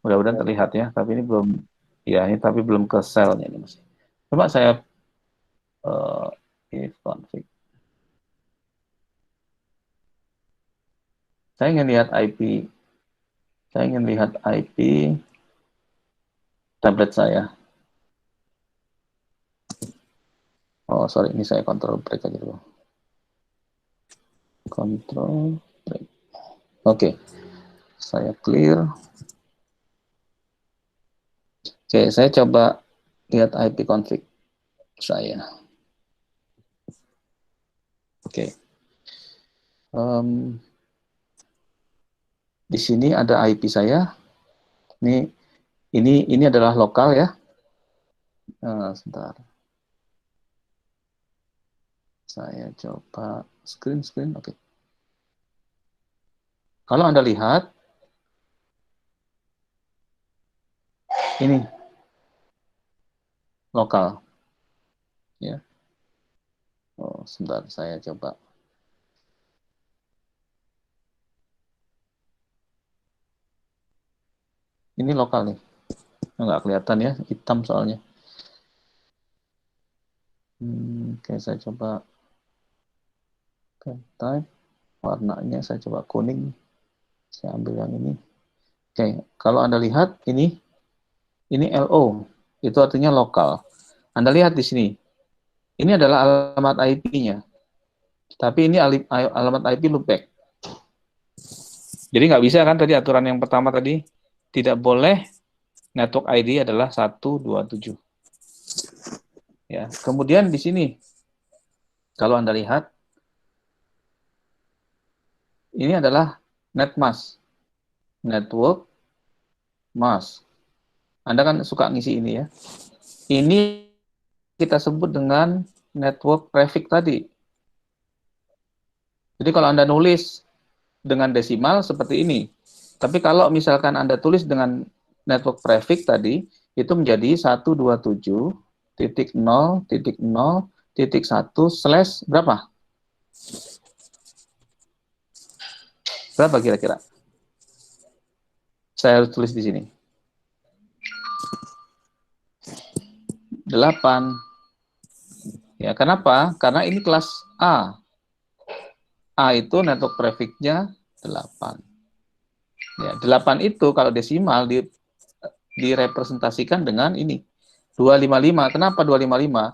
Mudah-mudahan terlihat ya, tapi ini belum, ya, ini tapi belum ke selnya ini masih. Coba saya if config. Saya ingin lihat IP. Saya ingin lihat IP tablet saya. Oh, sorry, ini saya control break aja dulu. Control break. Oke. Saya clear. Oke, saya coba lihat IP config saya. Oke. Di sini ada IP saya. Ini adalah lokal ya. Sebentar. Saya coba screen. Oke. Kalau Anda lihat, ini lokal. Ya. Oh, sebentar, saya coba. Ini lokal nih. Nggak kelihatan ya, hitam soalnya. Oke, saya coba type. Warnanya saya coba kuning. Saya ambil yang ini. Oke, kalau Anda lihat ini LO. Itu artinya lokal. Anda lihat di sini. Ini adalah alamat IP-nya. Tapi ini alamat IP loopback. Jadi nggak bisa kan tadi aturan yang pertama tadi, tidak boleh network ID adalah 127. Ya, kemudian di sini kalau Anda lihat ini adalah netmask. Network mask. Anda kan suka ngisi ini ya. Ini kita sebut dengan network prefix tadi. Jadi kalau Anda nulis dengan desimal seperti ini. Tapi kalau misalkan Anda tulis dengan network prefix tadi, itu menjadi 127.0.0.1 berapa? Berapa kira-kira? Saya harus tulis di sini. 8. Ya, kenapa? Karena ini kelas A. A itu network prefix-nya 8. Ya, 8 itu kalau desimal direpresentasikan dengan ini. 255. Kenapa 255?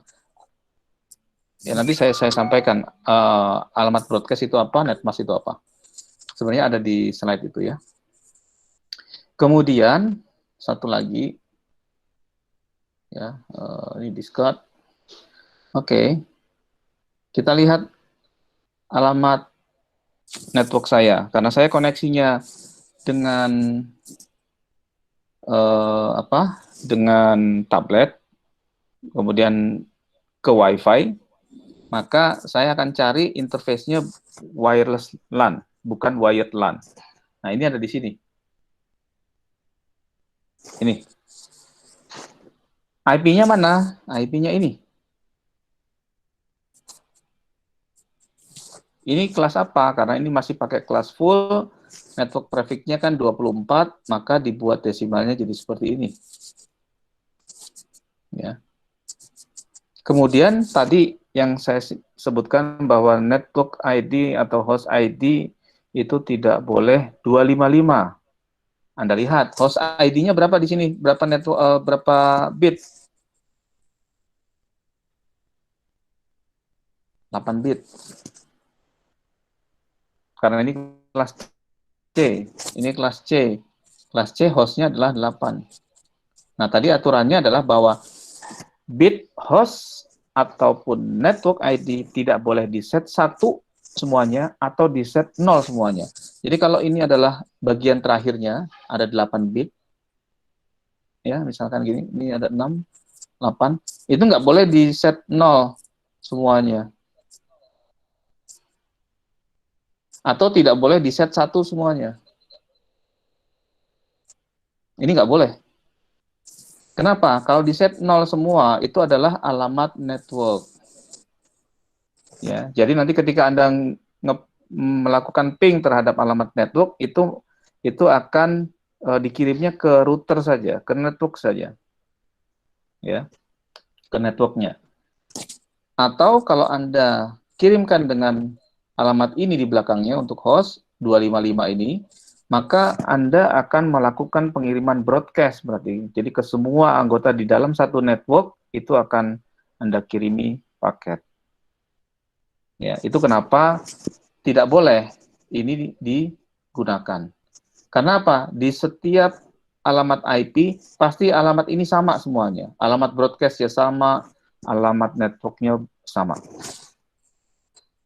Ya, nanti saya sampaikan alamat broadcast itu apa, netmask itu apa. Sebenarnya ada di slide itu ya. Kemudian satu lagi ya, ini Discord. Oke. Kita lihat alamat network saya karena saya koneksinya dengan dengan tablet, kemudian ke WiFi, maka saya akan cari interface-nya wireless LAN, bukan wired LAN. Nah, ini ada di sini. Ini. IP-nya mana? IP-nya ini. Ini kelas apa? Karena ini masih pakai kelas full, network prefix-nya kan 24, maka dibuat desimalnya jadi seperti ini. Ya. Kemudian tadi yang saya sebutkan bahwa network ID atau host ID itu tidak boleh 255. Anda lihat host ID-nya berapa di sini? Berapa network berapa bit? 8 bit. Karena ini kelas C, ini kelas C. Kelas C hostnya adalah 8. Nah, tadi aturannya adalah bahwa bit host ataupun network ID tidak boleh di set 1 semuanya atau di set 0 semuanya. Jadi kalau ini adalah bagian terakhirnya, ada 8 bit, ya misalkan gini, ini ada 6, 8, itu nggak boleh di set 0 semuanya. Atau tidak boleh di set 1 semuanya. Ini nggak boleh. Kenapa? Kalau di set 0 semua, itu adalah alamat network. Ya, jadi nanti ketika Anda melakukan ping terhadap alamat network, itu akan dikirimnya ke router saja, ke network saja. Ya, ke networknya. Atau kalau Anda kirimkan dengan alamat ini di belakangnya untuk host 255 ini, maka Anda akan melakukan pengiriman broadcast berarti. Jadi ke semua anggota di dalam satu network itu akan Anda kirimi paket. Ya, itu kenapa tidak boleh ini digunakan. Karena apa? Di setiap alamat IP pasti alamat ini sama semuanya. Alamat broadcast ya sama, alamat networknya sama.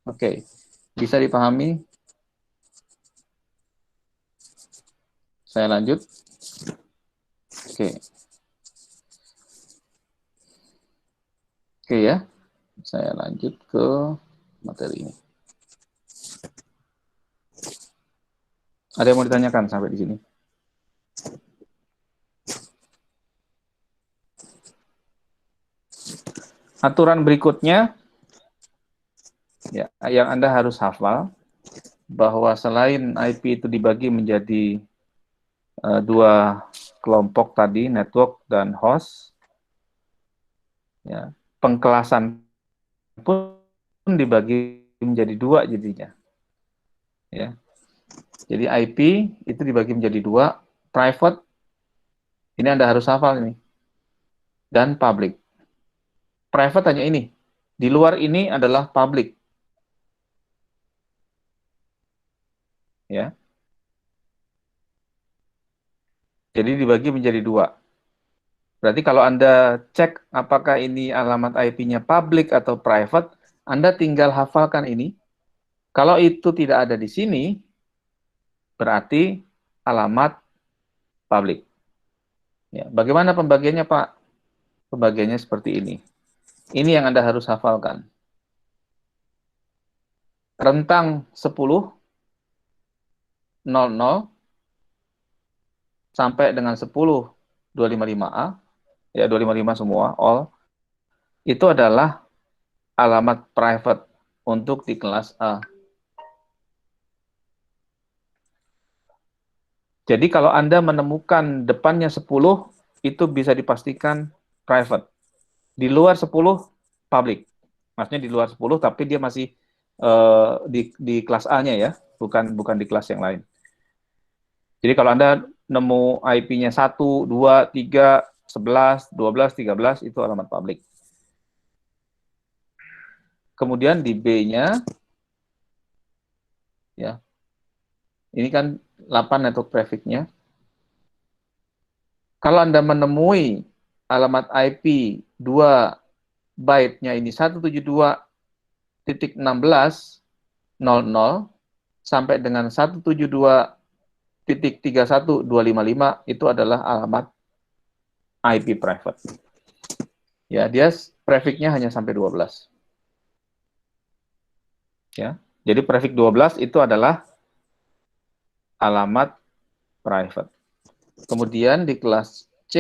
Oke, bisa dipahami? Saya lanjut. Oke. Oke ya. Saya lanjut ke materi ini. Ada yang mau ditanyakan sampai di sini? Aturan berikutnya ya, yang Anda harus hafal bahwa selain IP itu dibagi menjadi dua kelompok tadi, network dan host, ya, pengkelasan pun dibagi menjadi dua jadinya. Ya. Jadi IP itu dibagi menjadi dua, private, ini Anda harus hafal ini, dan public. Private hanya ini, di luar ini adalah public. Ya. Jadi dibagi menjadi dua. Berarti kalau Anda cek apakah ini alamat IP-nya public atau private, Anda tinggal hafalkan ini. Kalau itu tidak ada di sini, berarti alamat public. Ya, bagaimana pembagiannya, Pak? Pembagiannya seperti ini. Ini yang Anda harus hafalkan. Rentang 10, 00, sampai dengan 10, 255A, ya 255 semua, all, itu adalah alamat private untuk di kelas A. Jadi kalau Anda menemukan depannya 10, itu bisa dipastikan private. Di luar 10, public. Maksudnya di luar 10, tapi dia masih di kelas A-nya ya, bukan di kelas yang lain. Jadi kalau Anda nemu IP-nya 1, 2, 3, 11, 12, 13, itu alamat public. Kemudian di B-nya, ya, ini kan 8 network traffic-nya. Kalau Anda menemui alamat IP 2 byte-nya ini 172.16.00 sampai dengan 172.31.255 itu adalah alamat IP private. Ya, dia prefix-nya hanya sampai 12. Ya. Jadi prefix 12 itu adalah alamat private. Kemudian di kelas C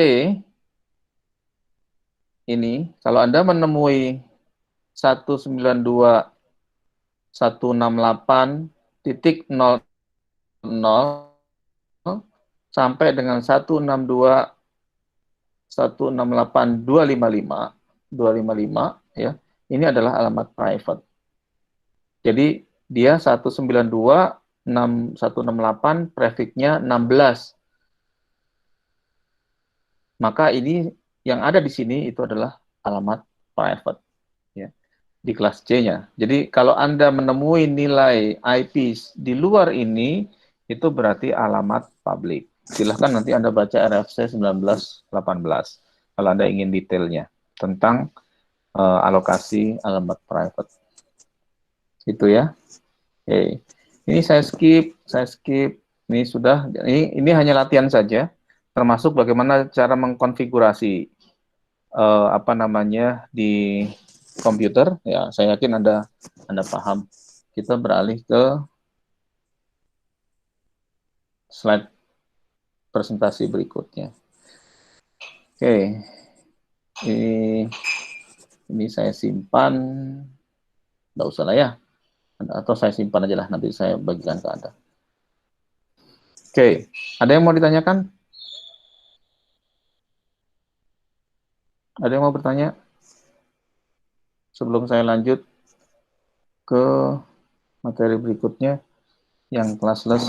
ini, kalau Anda menemui 192.168.00 sampai dengan 168.255 ya. Ini adalah alamat private. Jadi dia 192.168 prefix-nya 16. Maka ini yang ada di sini itu adalah alamat private ya, di kelas C-nya. Jadi kalau Anda menemui nilai IP di luar ini, itu berarti alamat public. Silahkan nanti Anda baca RFC 1918 kalau Anda ingin detailnya tentang alokasi alamat private. Itu ya. Oke. Ini saya skip. Ini sudah, ini hanya latihan saja, termasuk bagaimana cara mengkonfigurasi apa namanya di komputer. Ya, saya yakin Anda paham. Kita beralih ke slide presentasi berikutnya. Oke. Ini saya simpan. Nggak usah lah ya. Atau saya simpan aja lah, nanti saya bagikan ke Anda. Oke, ada yang mau ditanyakan? Ada yang mau bertanya? Sebelum saya lanjut ke materi berikutnya, yang classless.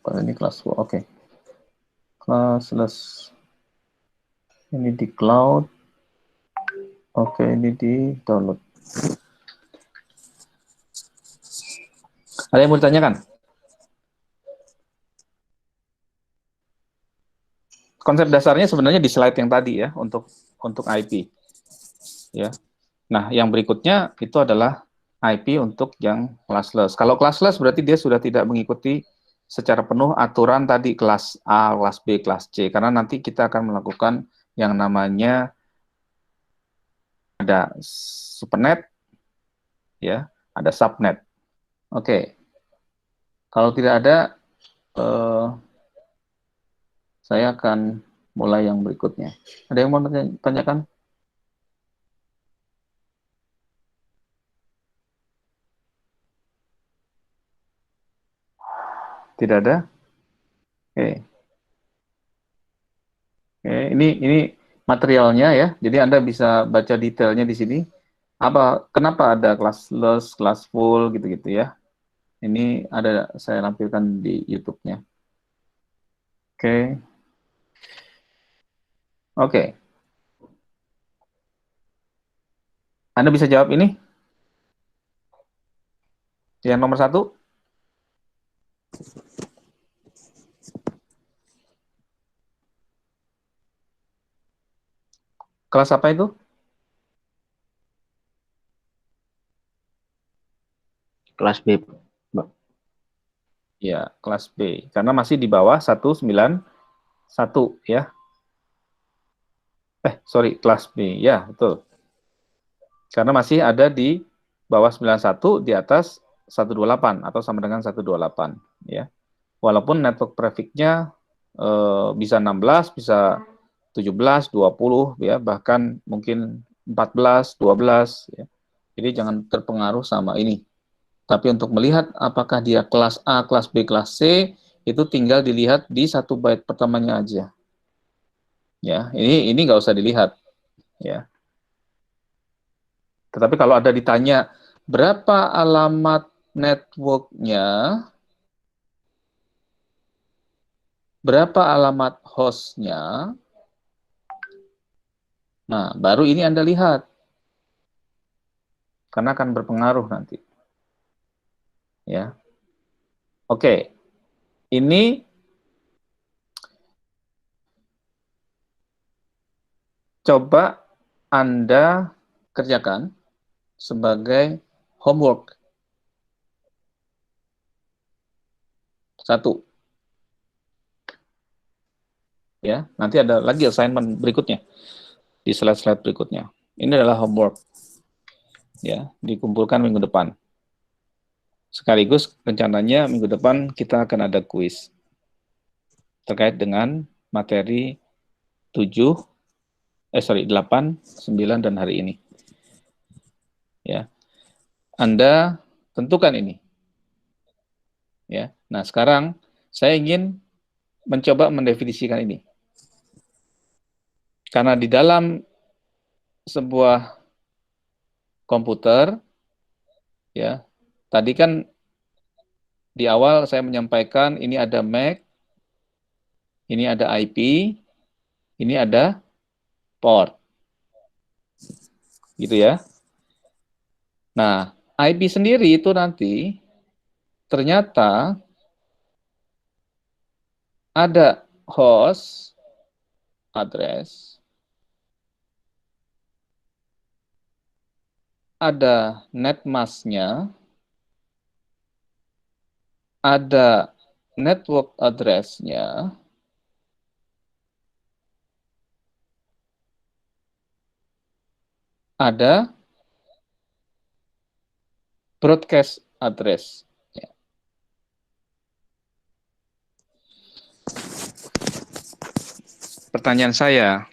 Ini kelas 4, oke. Classless. Ini di cloud. Oke, ini di download. Ada yang mau ditanyakan? Konsep dasarnya sebenarnya di slide yang tadi ya, untuk IP. Ya. Nah, yang berikutnya itu adalah IP untuk yang classless. Kalau classless berarti dia sudah tidak mengikuti secara penuh aturan tadi kelas A, kelas B, kelas C. Karena nanti kita akan melakukan yang namanya ada supernet, ya, ada subnet. Oke. Kalau tidak ada, saya akan mulai yang berikutnya. Ada yang mau tanyakan? Tidak ada? Oke. Oke, ini materialnya ya. Jadi Anda bisa baca detailnya di sini. Kenapa ada classless, class full gitu-gitu ya. Ini ada saya lampirkan di YouTube-nya. Oke. Oke. Anda bisa jawab ini? Yang nomor 1. Kelas apa itu? Kelas B, Pak. Ya, kelas B. Karena masih di bawah 191 ya. Sorry, kelas B. Ya, betul. Karena masih ada di bawah 91, di atas 128 atau sama dengan 128, ya. Walaupun network traffic-nya bisa 16, bisa 17, 20, ya, bahkan mungkin 14, 12, ya. Jadi jangan terpengaruh sama ini. Tapi untuk melihat apakah dia kelas A, kelas B, kelas C, itu tinggal dilihat di 1 byte pertamanya aja. Ya, ini nggak usah dilihat, ya. Tetapi kalau ada ditanya berapa alamat networknya, berapa alamat hostnya, nah baru ini Anda lihat, karena akan berpengaruh nanti. Ya, oke, ini coba Anda kerjakan sebagai homework. 1. Ya, nanti ada lagi assignment berikutnya di slide-slide berikutnya. Ini adalah homework. Ya, dikumpulkan minggu depan. Sekaligus rencananya minggu depan kita akan ada kuis terkait dengan materi 8, 9, dan hari ini. Ya, Anda tentukan ini. Ya, nah sekarang saya ingin mencoba mendefinisikan ini. Karena di dalam sebuah komputer, ya, tadi kan di awal saya menyampaikan ini ada MAC, ini ada IP, ini ada port. Gitu ya. Nah, IP sendiri itu nanti ternyata ada host address, ada netmask-nya, ada network address-nya, ada broadcast address. Ya. Pertanyaan saya,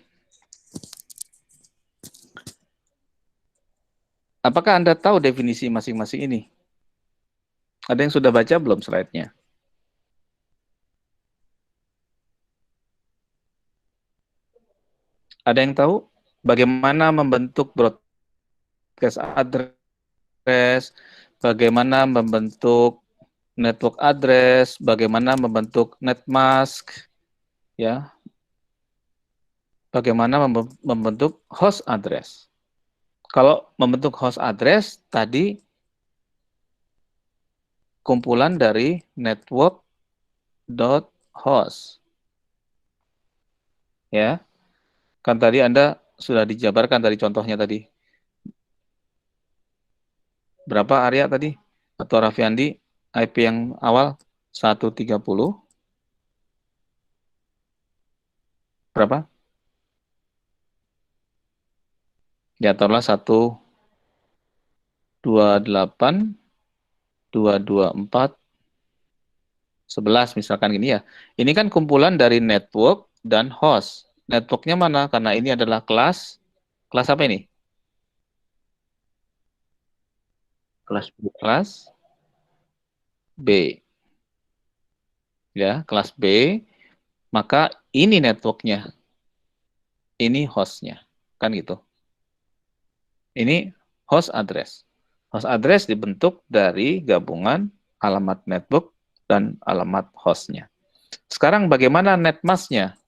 apakah Anda tahu definisi masing-masing ini? Ada yang sudah baca belum slide-nya? Ada yang tahu bagaimana membentuk broadcast address, bagaimana membentuk network address, bagaimana membentuk netmask, ya, bagaimana membentuk host address. Kalau membentuk host address tadi kumpulan dari network.host. Ya. Kan tadi Anda sudah dijabarkan dari contohnya tadi. Berapa area tadi? Atau Raffiandi IP yang awal 130. Berapa? Ya, taruhlah 128 224 11 misalkan gini ya. Ini kan kumpulan dari network dan host. Networknya mana? Karena ini adalah kelas apa ini? Kelas B. Kelas B. Ya, kelas B. Maka ini networknya. Ini hostnya. Kan gitu. Ini host address. Host address dibentuk dari gabungan alamat network dan alamat hostnya. Sekarang bagaimana netmasknya?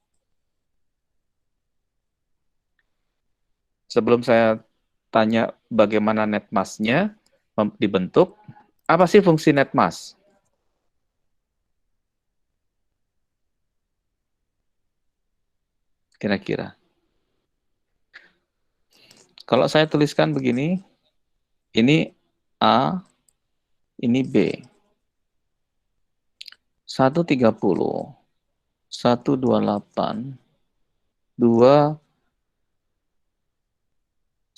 Sebelum saya tanya bagaimana netmasknya dibentuk, apa sih fungsi netmask? Kira-kira. Kalau saya tuliskan begini, ini A, ini B. 130, 128, 2,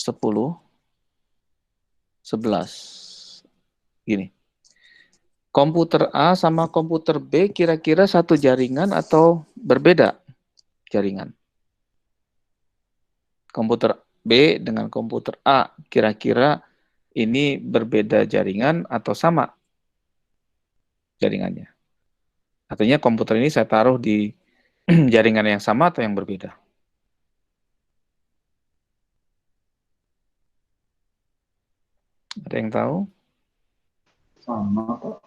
10, 11. Gini. Komputer A sama komputer B kira-kira satu jaringan atau berbeda jaringan? Komputer B dengan komputer A kira-kira ini berbeda jaringan atau sama jaringannya? Artinya komputer ini saya taruh di jaringan yang sama atau yang berbeda? Ada yang tahu? Sama Pak.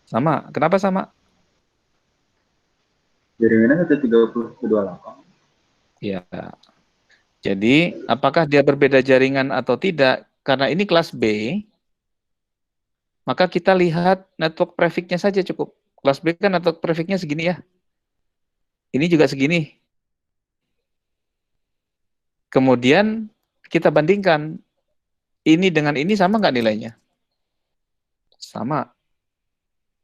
Sama. Kenapa sama? Jaringannya 130/128. Ya. Jadi, apakah dia berbeda jaringan atau tidak? Karena ini kelas B, maka kita lihat network prefix-nya saja cukup. Kelas B kan network prefix-nya segini ya. Ini juga segini. Kemudian kita bandingkan. Ini dengan ini sama nggak nilainya? Sama.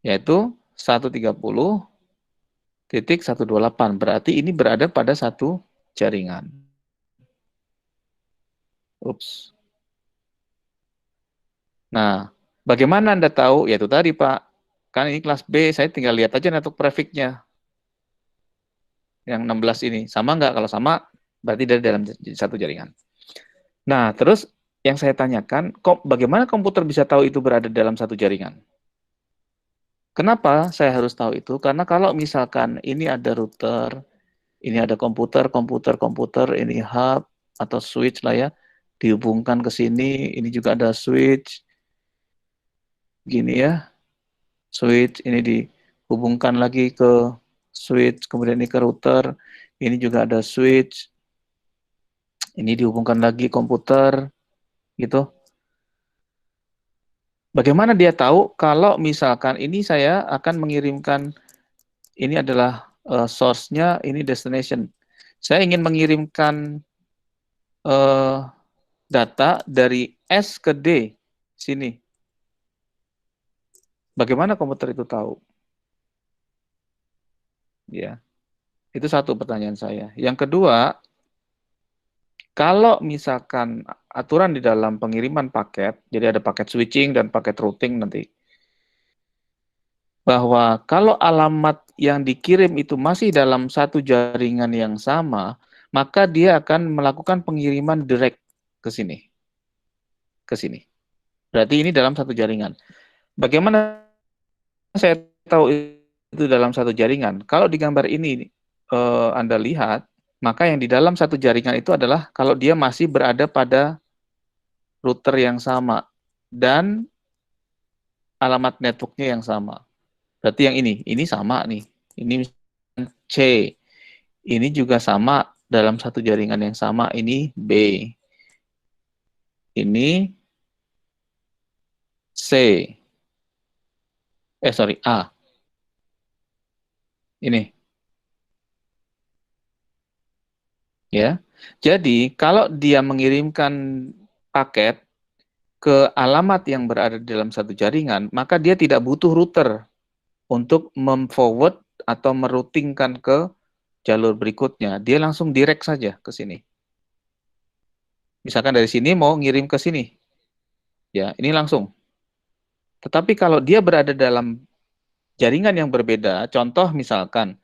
Yaitu 130.128. Berarti ini berada pada satu jaringan. Ups. Nah, bagaimana Anda tahu? Ya itu tadi Pak. Kan ini kelas B, saya tinggal lihat aja network prefix-nya. Yang 16 ini. Sama nggak? Kalau sama, berarti dari dalam satu jaringan. Nah, terus yang saya tanyakan, bagaimana komputer bisa tahu itu berada dalam satu jaringan? Kenapa saya harus tahu itu? Karena kalau misalkan ini ada router, ini ada komputer, ini hub atau switch lah ya, dihubungkan ke sini, ini juga ada switch, gini ya, switch, ini dihubungkan lagi ke switch, kemudian ini ke router, ini juga ada switch, ini dihubungkan lagi komputer, gitu. Bagaimana dia tahu kalau misalkan ini saya akan mengirimkan, ini adalah source-nya, ini destination. Saya ingin mengirimkan data dari S ke D, sini. Bagaimana komputer itu tahu? Ya, itu satu pertanyaan saya. Yang kedua, kalau misalkan aturan di dalam pengiriman paket, jadi ada paket switching dan paket routing nanti, bahwa kalau alamat yang dikirim itu masih dalam satu jaringan yang sama, maka dia akan melakukan pengiriman direct ke sini. Ke sini. Berarti ini dalam satu jaringan. Bagaimana saya tahu itu dalam satu jaringan? Kalau di gambar ini Anda lihat, maka yang di dalam satu jaringan itu adalah kalau dia masih berada pada router yang sama dan alamat networknya yang sama. Berarti yang ini sama nih. Ini C. Ini juga sama dalam satu jaringan yang sama. Ini B. Ini C. A. Ini. Ya. Jadi, kalau dia mengirimkan paket ke alamat yang berada di dalam satu jaringan, maka dia tidak butuh router untuk mem-forward atau meroutingkan ke jalur berikutnya. Dia langsung direct saja ke sini. Misalkan dari sini mau ngirim ke sini. Ya, ini langsung. Tetapi kalau dia berada dalam jaringan yang berbeda, contoh misalkan,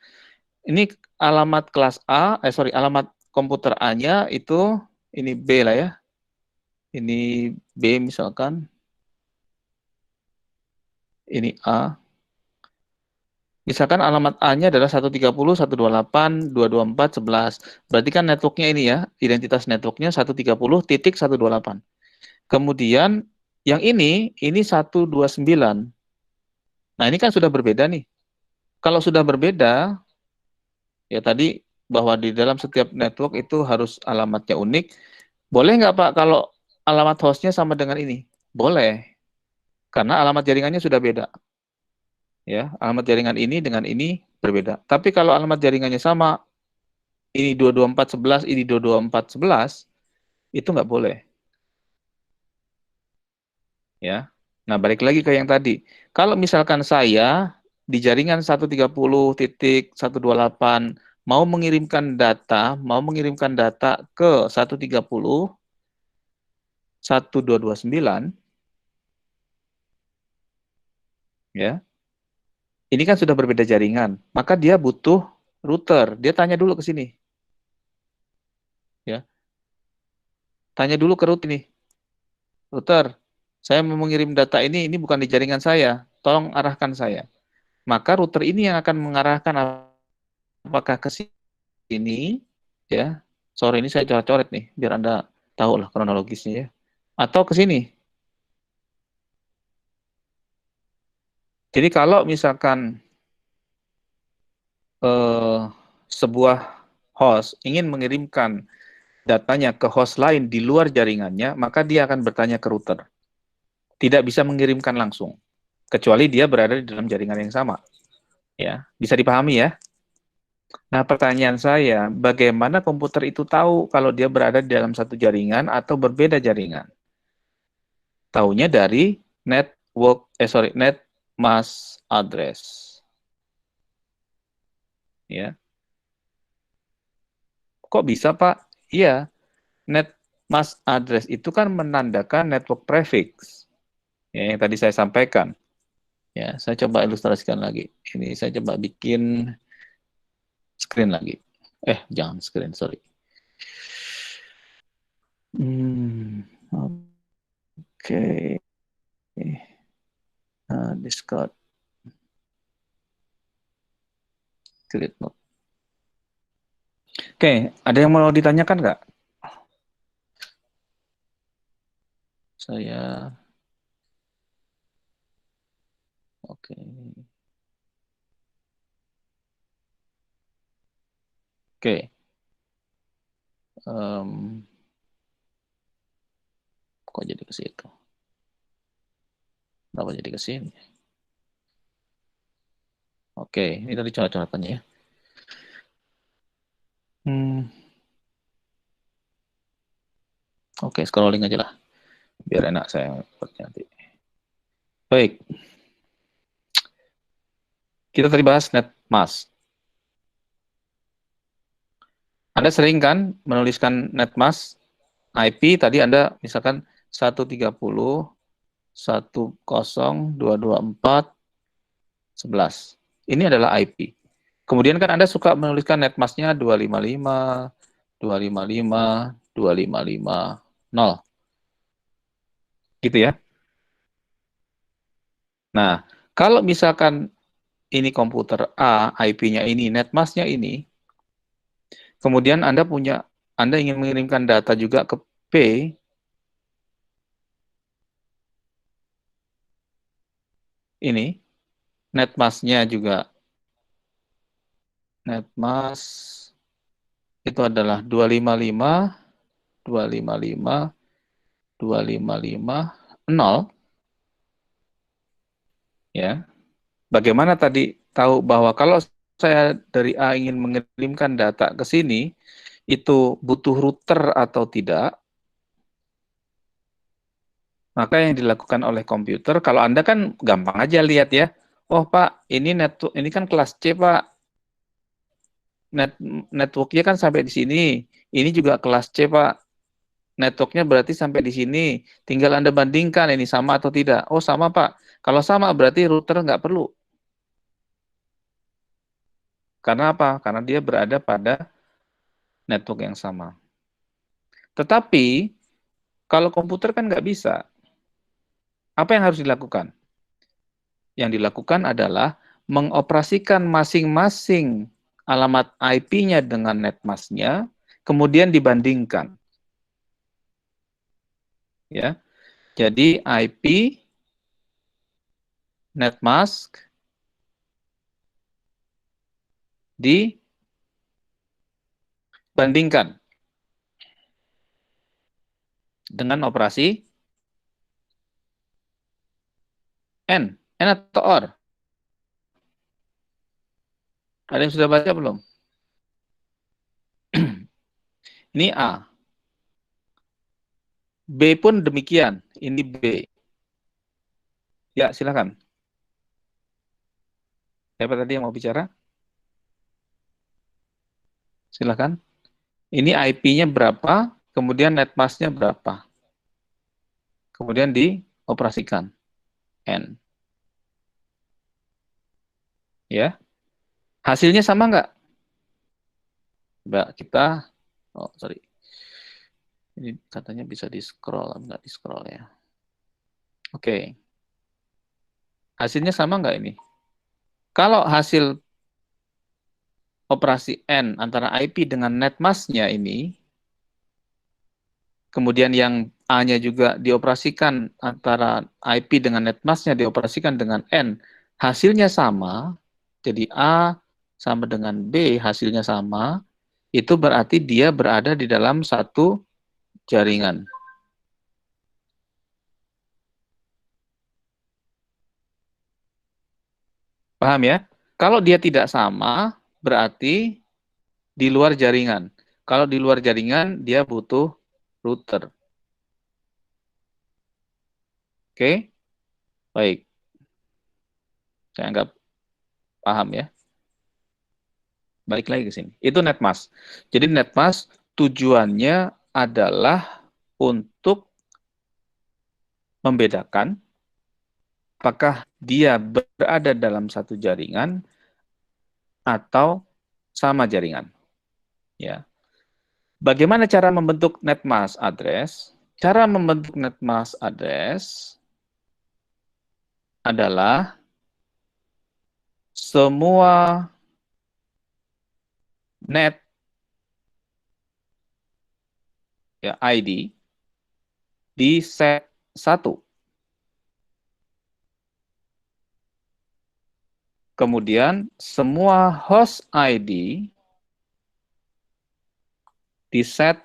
ini alamat kelas A, alamat komputer A-nya itu, ini B lah ya. Ini B misalkan. Ini A. Misalkan alamat A-nya adalah 130.128.224.11. Berarti kan networknya ini ya, identitas networknya 130.128. Kemudian yang ini 129. Nah ini kan sudah berbeda nih. Kalau sudah berbeda, ya tadi bahwa di dalam setiap network itu harus alamatnya unik. Boleh nggak Pak kalau alamat hostnya sama dengan ini? Boleh. Karena alamat jaringannya sudah beda. Ya, alamat jaringan ini dengan ini berbeda. Tapi kalau alamat jaringannya sama, ini 224.11, ini 224.11, itu nggak boleh. Ya. Nah, balik lagi ke yang tadi. Kalau misalkan saya di jaringan 130.128 mau mengirimkan data ke 130, 1229, ya, ini kan sudah berbeda jaringan, maka dia butuh router. Dia tanya dulu ke sini, ya, tanya dulu ke router ini, router, saya mau mengirim data ini bukan di jaringan saya, tolong arahkan saya. Maka router ini yang akan mengarahkan apakah ke sini, ya, sore ini saya coret-coret nih, biar Anda tahu lah kronologisnya ya, atau ke sini. Jadi kalau misalkan sebuah host ingin mengirimkan datanya ke host lain di luar jaringannya, maka dia akan bertanya ke router. Tidak bisa mengirimkan langsung, kecuali dia berada di dalam jaringan yang sama. Ya, bisa dipahami ya? Nah, pertanyaan saya, bagaimana komputer itu tahu kalau dia berada di dalam satu jaringan atau berbeda jaringan? Taunya dari net mask address. Ya. Kok bisa, Pak? Iya, net mask address itu kan menandakan network prefix. Ya, yang tadi saya sampaikan. Ya, saya coba ilustrasikan lagi. Ini saya coba bikin screen lagi. Jangan screen, sorry. Oke. Discord. Create mode. Oke, ada yang mau ditanyakan nggak? Saya. Oke. Oke. Kok jadi ke situ? Kenapa jadi ke sini? Oke, ini tadi coret-coretannya ya. Oke, scrolling aja lah. Biar enak saya nanti. Baik. Kita tadi bahas netmask. Anda sering kan menuliskan netmask IP, tadi Anda misalkan 130, 10, 224, 11. Ini adalah IP. Kemudian kan Anda suka menuliskan netmasknya 255, 255, 2550. Gitu ya. Nah, kalau misalkan ini komputer A, IP-nya ini, netmasknya ini, kemudian Anda ingin mengirimkan data juga ke P, ini, netmasknya juga, netmask itu adalah 255, 255, 2550, ya. Bagaimana tadi tahu bahwa kalau saya dari A ingin mengirimkan data ke sini, itu butuh router atau tidak? Maka yang dilakukan oleh komputer, kalau Anda kan gampang aja lihat ya, oh Pak, ini kan kelas C Pak, networknya kan sampai di sini, ini juga kelas C Pak, networknya berarti sampai di sini, tinggal Anda bandingkan ini sama atau tidak. Oh sama Pak, kalau sama berarti router nggak perlu. Karena apa? Karena dia berada pada network yang sama. Tetapi, kalau komputer kan nggak bisa. Apa yang harus dilakukan? Yang dilakukan adalah mengoperasikan masing-masing alamat IP-nya dengan netmasknya, kemudian dibandingkan. Ya, jadi IP, netmask, dibandingkan dengan operasi N atau OR. Ada yang sudah baca belum? Ini A. B pun demikian. Ini B. Ya, silakan. Siapa tadi yang mau bicara? Silakan. Ini IP-nya berapa, kemudian netmasknya berapa. kemudian dioperasikan N. Ya, hasilnya sama nggak? Coba kita, oh sorry, ini katanya bisa di scroll, nggak di scroll ya. Oke, hasilnya sama nggak ini? Kalau hasil operasi N antara IP dengan netmask-nya ini, kemudian yang A-nya juga dioperasikan antara IP dengan netmask-nya dioperasikan dengan N, hasilnya sama, jadi A sama dengan B hasilnya sama, itu berarti dia berada di dalam satu jaringan. Paham ya? Kalau dia tidak sama, berarti di luar jaringan. Kalau di luar jaringan, dia butuh router. Oke? Baik. Saya anggap paham ya. Balik lagi ke sini. Itu netmask. Jadi netmask tujuannya adalah untuk membedakan apakah dia berada dalam satu jaringan atau sama jaringan. Ya. Bagaimana cara membentuk netmask address? Cara membentuk netmask address adalah semua net ya ID di set 1. Kemudian semua host ID di set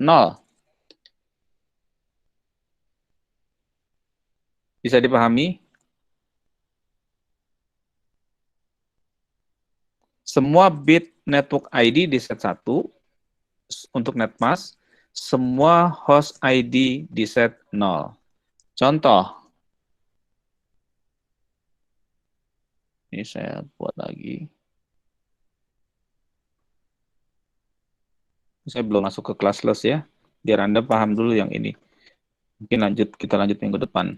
0. Bisa dipahami? Semua bit network ID di set 1 untuk netmask, semua host ID di set 0. Contoh, ini saya buat lagi. Saya belum masuk ke classless ya, biar Anda paham dulu yang ini. Mungkin kita lanjut minggu depan.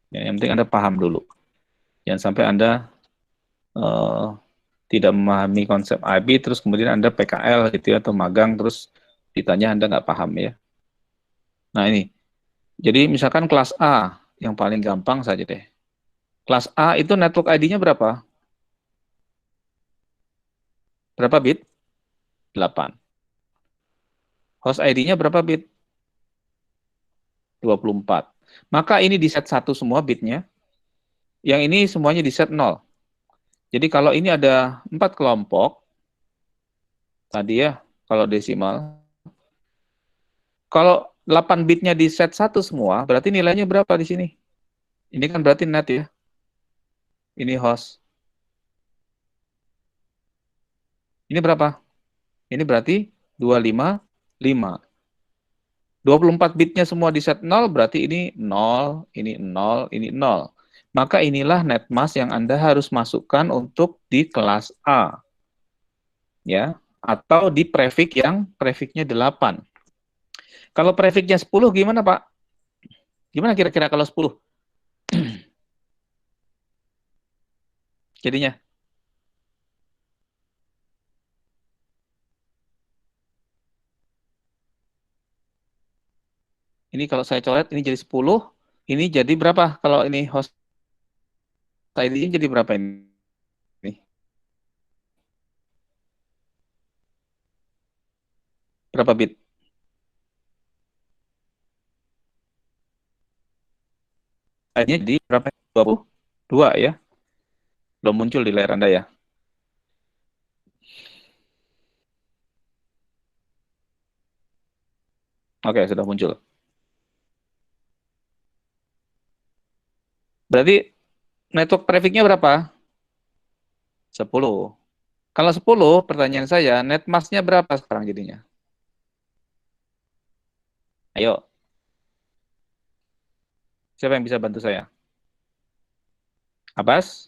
Yang penting Anda paham dulu. Jangan sampai Anda tidak memahami konsep IP, terus kemudian Anda PKL gitu ya, atau magang, terus ditanya Anda nggak paham ya. Nah ini, jadi misalkan kelas A, yang paling gampang saja deh. Kelas A itu network ID-nya berapa? Berapa bit? 8. Host ID-nya berapa bit? 24. Maka ini di set 1 semua bitnya. Yang ini semuanya di set 0. Jadi kalau ini ada 4 kelompok, tadi ya, kalau desimal. Kalau 8 bitnya di set 1 semua, berarti nilainya berapa di sini? Ini kan berarti net ya. Ini host. Ini berapa? Ini berarti 255. 24 bitnya semua di set 0, berarti ini 0, ini 0, ini 0. Maka inilah netmask yang Anda harus masukkan untuk di kelas A. Ya, atau di prefix yang prefixnya 8. Kalau prefixnya 10 gimana, Pak? Gimana kira-kira kalau 10? Jadinya? Ini kalau saya coret, ini jadi 10. Ini jadi berapa? Kalau ini host ID-nya jadi berapa ini? Berapa bit? ID-nya jadi berapa? 22 ya? Belum muncul di layar Anda ya? Oke, sudah muncul. Berarti network prefix-nya berapa? 10. Kalau 10, pertanyaan saya, netmask-nya berapa sekarang jadinya? Ayo. Siapa yang bisa bantu saya? Abbas?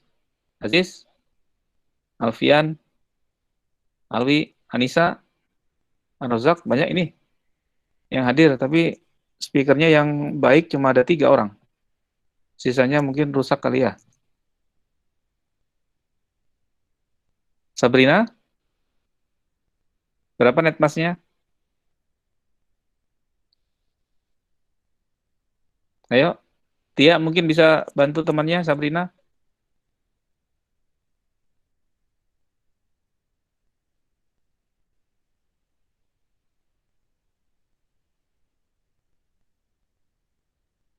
Aziz? Alfian? Alwi? Anissa? Rozak? Banyak ini yang hadir, tapi speakernya yang baik cuma ada 3 orang. Sisanya mungkin rusak kali ya. Sabrina? Berapa netmasnya? Ayo. Tia mungkin bisa bantu temannya, Sabrina?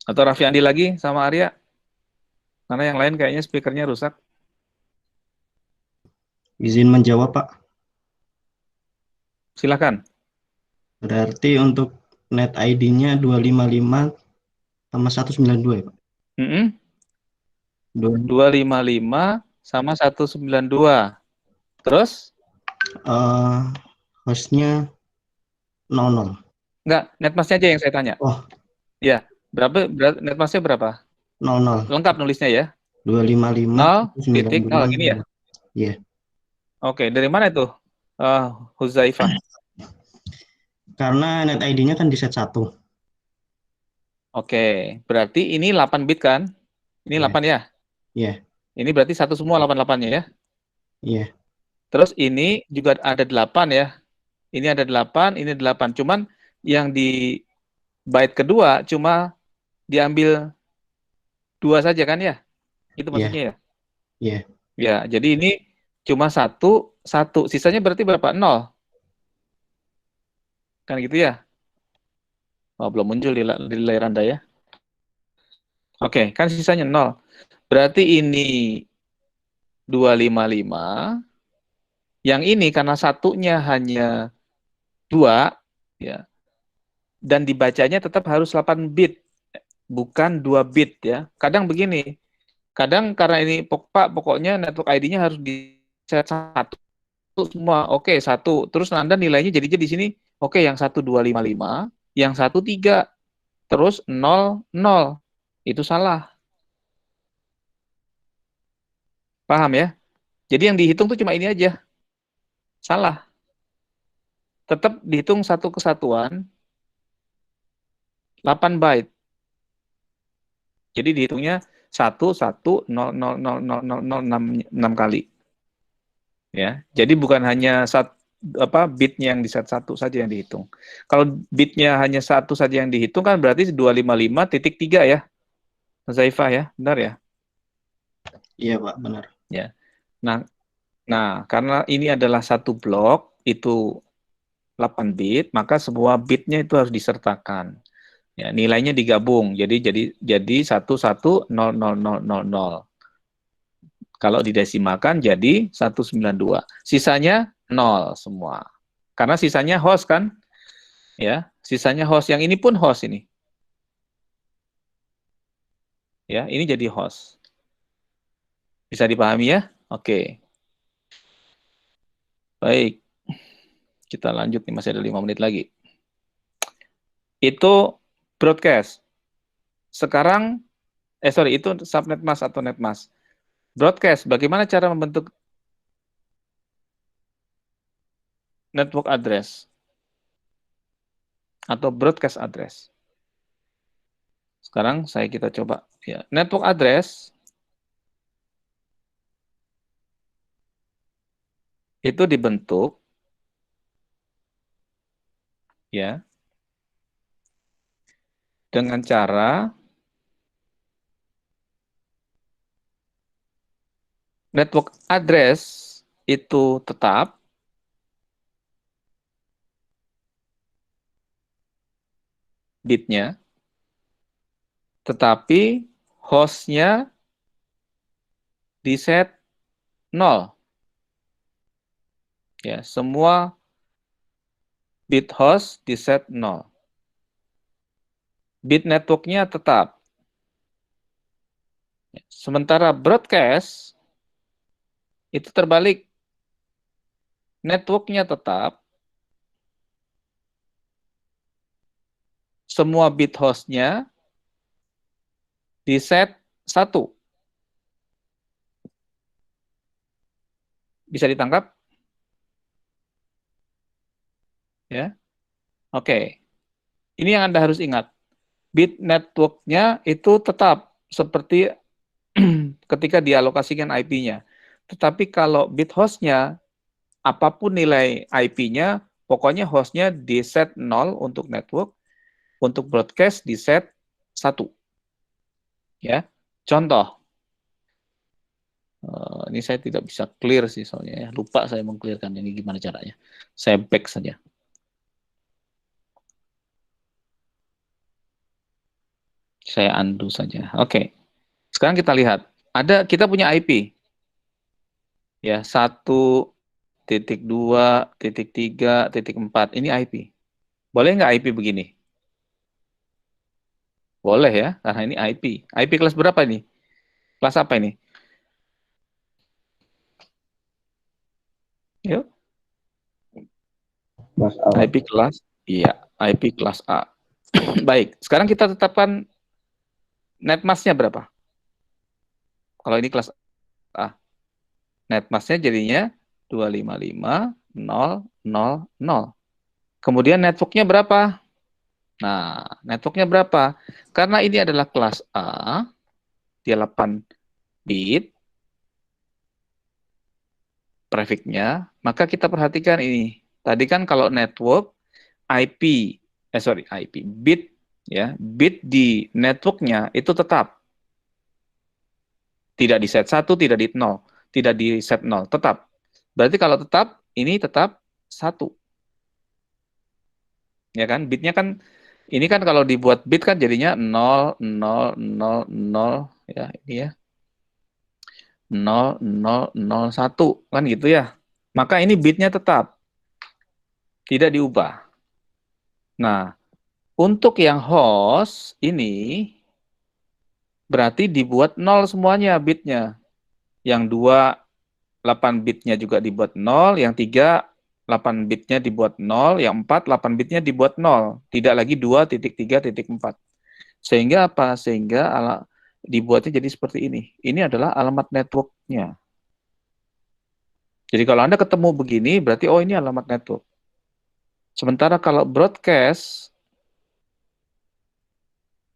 Atau Raffi Andi lagi sama Arya? Karena yang lain kayaknya speakernya rusak. Izin menjawab, Pak. Silakan. Berarti untuk net ID-nya 255 sama 192 ya, Pak? 255 sama 192. Terus? Hostnya 00. Enggak, netmasnya aja yang saya tanya. Oh. Ya, netmasnya berapa? 00. Lengkap nulisnya ya? 255 0.0 gini ya? Iya. Oke, dari mana itu? Huzaifah. Karena net ID-nya kan di set 1. Oke, berarti ini 8 bit kan? Ini 8 ya? Iya. Ini berarti satu semua 88-nya ya? Iya. Terus ini juga ada 8 ya? Ini ada 8, ini 8. Cuman yang di byte kedua cuma diambil 2 saja kan ya? Itu maksudnya ya? Iya. Ya, jadi ini cuma 1, sisanya berarti berapa? 0. Kan gitu ya? Oh, belum muncul di layar Anda ya. Oke, kan sisanya 0. Berarti ini 255. Yang ini karena satunya hanya 2, ya, dan dibacanya tetap harus 8 bit, bukan 2 bit ya. Kadang begini, kadang karena ini pokoknya network ID-nya harus di set 1 semua. Oke, 1. Terus Anda nilainya jadinya di sini, oke, yang 1 255, yang 1 3, terus 0 0. Itu salah. Paham ya? Jadi yang dihitung tuh cuma ini aja. Salah. Tetap dihitung satu kesatuan 8 byte. Jadi dihitungnya 1 1 0 0 0 0 0 0 6 kali. Ya. Jadi bukan hanya bitnya yang di set 1 saja yang dihitung. Kalau bitnya hanya 1 saja yang dihitung kan berarti 255.3 ya. Zaifah ya, benar ya? Iya, Pak, benar. Ya. Nah, karena ini adalah satu blok, itu 8 bit, maka semua bitnya itu harus disertakan. Ya, nilainya digabung. Jadi 1100000. Kalau didesimalkan jadi 192. Sisanya 0 semua. Karena sisanya host kan? Ya, sisanya host. Yang ini pun host ini. Ya, ini jadi host. Bisa dipahami ya? Oke. Baik. Kita lanjut nih, masih ada 5 menit lagi. Itu broadcast. Sekarang, itu subnet mask atau netmask. Broadcast, bagaimana cara membentuk network address atau broadcast address? Sekarang kita coba ya. Network address itu dibentuk ya dengan cara network address itu tetap bitnya, tetapi hostnya di set 0. Ya, semua bit host di set 0. Bit networknya tetap. Sementara broadcast itu terbalik. Networknya tetap, semua bit hostnya di set 1. Bisa ditangkap? Ya. Oke. Ini yang Anda harus ingat. bit networknya itu tetap seperti ketika dialokasikan IP-nya. Tetapi kalau bit hostnya, apapun nilai IP-nya, pokoknya hostnya di set 0 untuk network, untuk broadcast di set 1. Ya, contoh. Ini saya tidak bisa clear sih soalnya ya. Lupa saya meng-clearkan ini gimana caranya. Saya back saja. Saya undo saja. Oke. Sekarang kita lihat. Kita punya IP. Ya, 1.2.3.4. Ini IP. Boleh nggak IP begini? Boleh ya, karena ini IP. IP kelas berapa ini? Kelas apa ini? Yuk. Kelas A. IP kelas, iya, IP kelas A. Baik, sekarang kita tetapkan netmasknya berapa? Kalau ini kelas A. Netmasknya jadinya 255.000. Kemudian networknya berapa? Nah, networknya berapa? Karena ini adalah kelas A, dia 8 bit, prefixnya, maka kita perhatikan ini. Tadi kan kalau network, bit, ya, bit di networknya itu tetap. Tidak di set 1, tidak di 0. Tidak di set 0, tetap. Berarti kalau tetap, ini tetap 1. Ya kan, bitnya kan, ini kan kalau dibuat bit kan jadinya 0, 0, 0, 0, ya, ini ya. 0, 0, 0, 1, kan gitu ya. Maka ini bitnya tetap. Tidak diubah. Nah, untuk yang host ini, berarti dibuat 0 semuanya bitnya. Yang 2, 8 bitnya juga dibuat 0, yang 3, 8 bitnya dibuat 0, yang 4, 8 bitnya dibuat 0. Tidak lagi 2.3.4. Sehingga apa? Sehingga dibuatnya jadi seperti ini. Ini adalah alamat networknya. Jadi kalau Anda ketemu begini, berarti oh ini alamat network. Sementara kalau broadcast,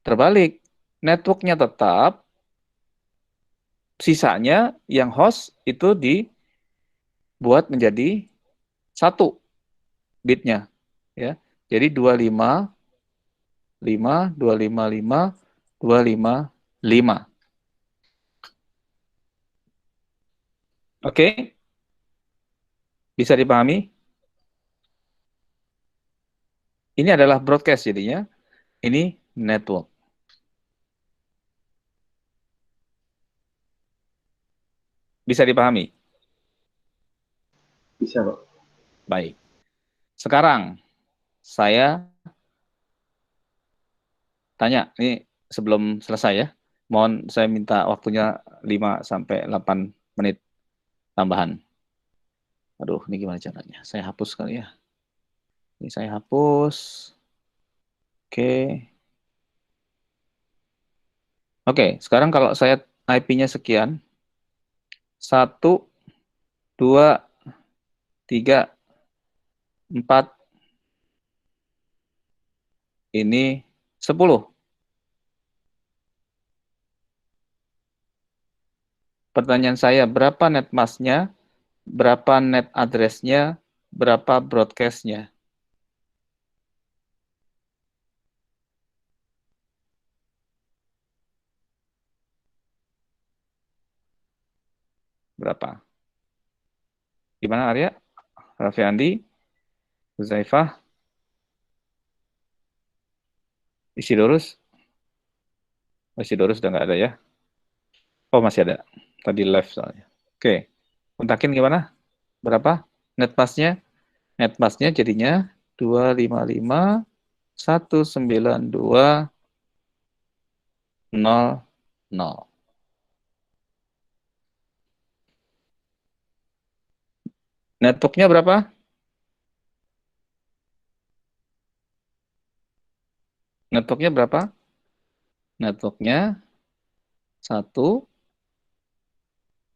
terbalik. Networknya tetap, sisanya yang host itu dibuat menjadi 1 bitnya. Ya. Jadi 255, 255, 255. Oke? Bisa dipahami? Ini adalah broadcast jadinya. Ini network. Bisa dipahami? Bisa, Pak. Baik. Sekarang saya tanya, ini sebelum selesai ya. Mohon saya minta waktunya 5-8 menit tambahan. Aduh, ini gimana caranya? Saya hapus kali ya. Ini saya hapus. Oke. Oke, sekarang kalau saya IP-nya sekian. 1, 2, 3, 4. Ini 10. Pertanyaan saya, berapa net masknya, berapa net address-nya, berapa broadcast-nya? Berapa? Gimana Arya? Raffi Andi? Zaifah? Isidorus? Isidorus sudah nggak ada ya? Oh, masih ada. Tadi live soalnya. Oke. Kontakin gimana? Berapa? Net masknya? Net masknya jadinya 255.192.00. Networknya berapa? Networknya berapa? Networknya 1,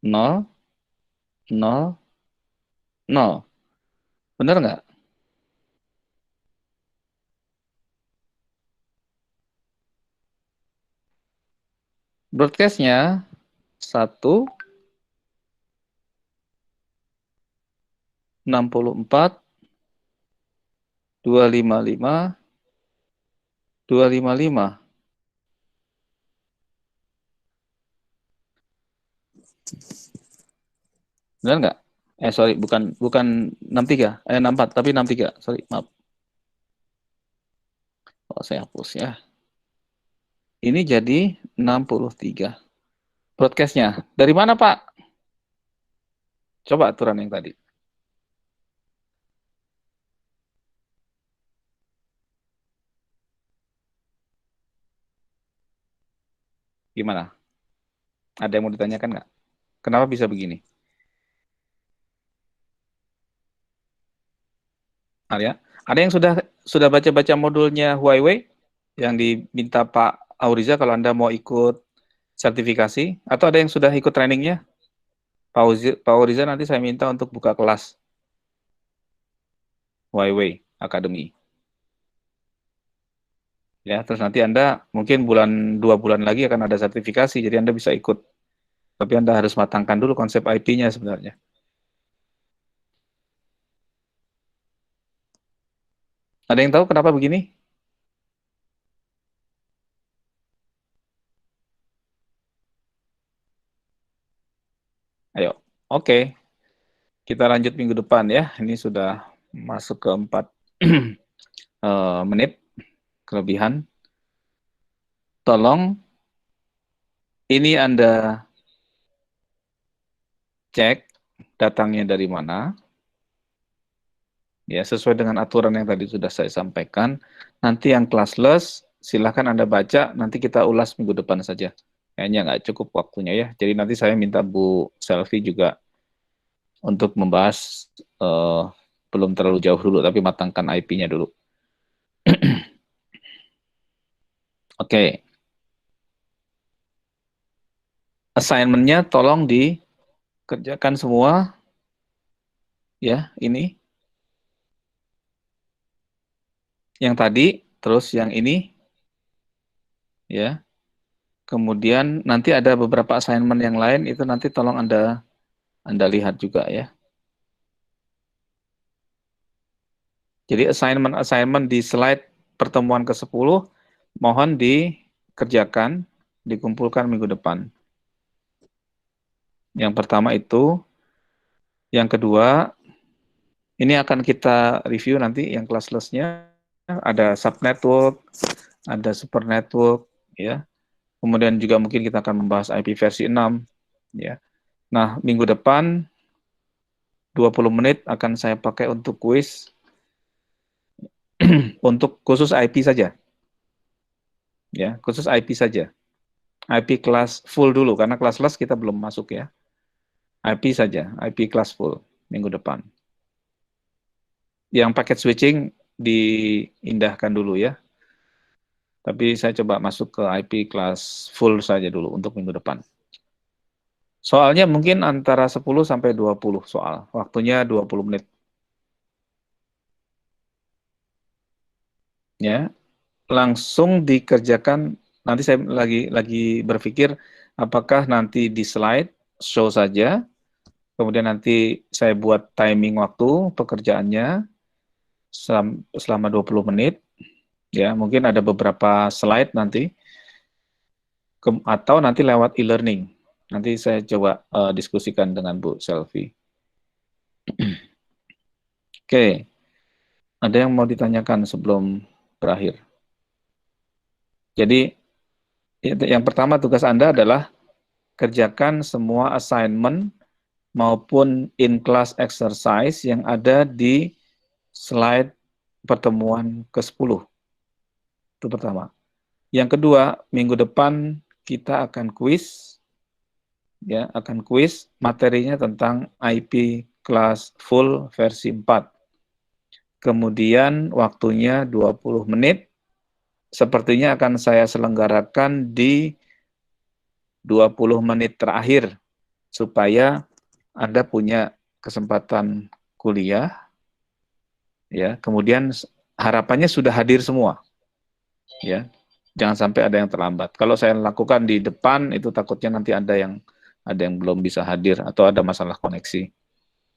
0, 0, 0. Benar nggak? Broadcast-nya 1, 64, 255, 255. Benar nggak? Sorry, bukan 63, 64, tapi 63. Sorry, maaf. Oh, saya hapus ya. Ini jadi 63. Broadcast-nya. Dari mana, Pak? Coba aturan yang tadi. Gimana? Ada yang mau ditanyakan nggak? Kenapa bisa begini? Arya, ada yang sudah baca-baca modulnya Huawei yang diminta Pak Auriza kalau Anda mau ikut sertifikasi, atau ada yang sudah ikut trainingnya? Pak Auriza nanti saya minta untuk buka kelas Huawei Academy. Ya, terus nanti Anda mungkin 2 bulan lagi akan ada sertifikasi, jadi Anda bisa ikut. Tapi Anda harus matangkan dulu konsep IP-nya sebenarnya. Ada yang tahu kenapa begini? Ayo, oke. Kita lanjut minggu depan ya. Ini sudah masuk ke 4 menit kelebihan. Tolong ini Anda cek datangnya dari mana. Ya, sesuai dengan aturan yang tadi sudah saya sampaikan. Nanti yang classless, silahkan Anda baca, nanti kita ulas minggu depan saja. Kayaknya nggak cukup waktunya ya. Jadi nanti saya minta Bu Selvi juga untuk membahas, belum terlalu jauh dulu, tapi matangkan IP-nya dulu. Oke. Assignment-nya tolong dikerjakan semua. Ya, ini. Yang tadi, terus yang ini. Ya. Kemudian nanti ada beberapa assignment yang lain, itu nanti tolong Anda lihat juga ya. Jadi assignment di slide pertemuan ke-10 mohon dikerjakan, dikumpulkan minggu depan. Yang pertama itu. Yang kedua, ini akan kita review nanti yang classless-nya. Ada subnetwork, ada super network, ya. Kemudian juga mungkin kita akan membahas IP versi 6, ya. Nah, minggu depan 20 menit akan saya pakai untuk kuis untuk khusus IP saja. Ya, khusus IP saja. IP kelas full dulu karena classless kita belum masuk ya. IP saja, IP kelas full minggu depan. Yang paket switching diindahkan dulu ya. Tapi saya coba masuk ke IP kelas full saja dulu untuk minggu depan. Soalnya mungkin antara 10 sampai 20 soal. Waktunya 20 menit. Ya. Langsung dikerjakan. Nanti saya lagi berpikir apakah nanti di slide show saja. Kemudian nanti saya buat timing waktu pekerjaannya selama 20 menit. Ya, mungkin ada beberapa slide nanti. Atau nanti lewat e-learning. Nanti saya coba diskusikan dengan Bu Selvi. Oke. Ada yang mau ditanyakan sebelum berakhir? Jadi, yang pertama tugas Anda adalah kerjakan semua assignment maupun in-class exercise yang ada di slide pertemuan ke-10. Itu pertama. Yang kedua, minggu depan kita akan kuis, ya, akan kuis materinya tentang IP kelas full versi 4. Kemudian waktunya 20 menit, sepertinya akan saya selenggarakan di 20 menit terakhir, supaya Anda punya kesempatan kuliah, ya. Kemudian harapannya sudah hadir semua, ya. Jangan sampai ada yang terlambat. Kalau saya lakukan di depan, itu takutnya nanti ada yang belum bisa hadir atau ada masalah koneksi.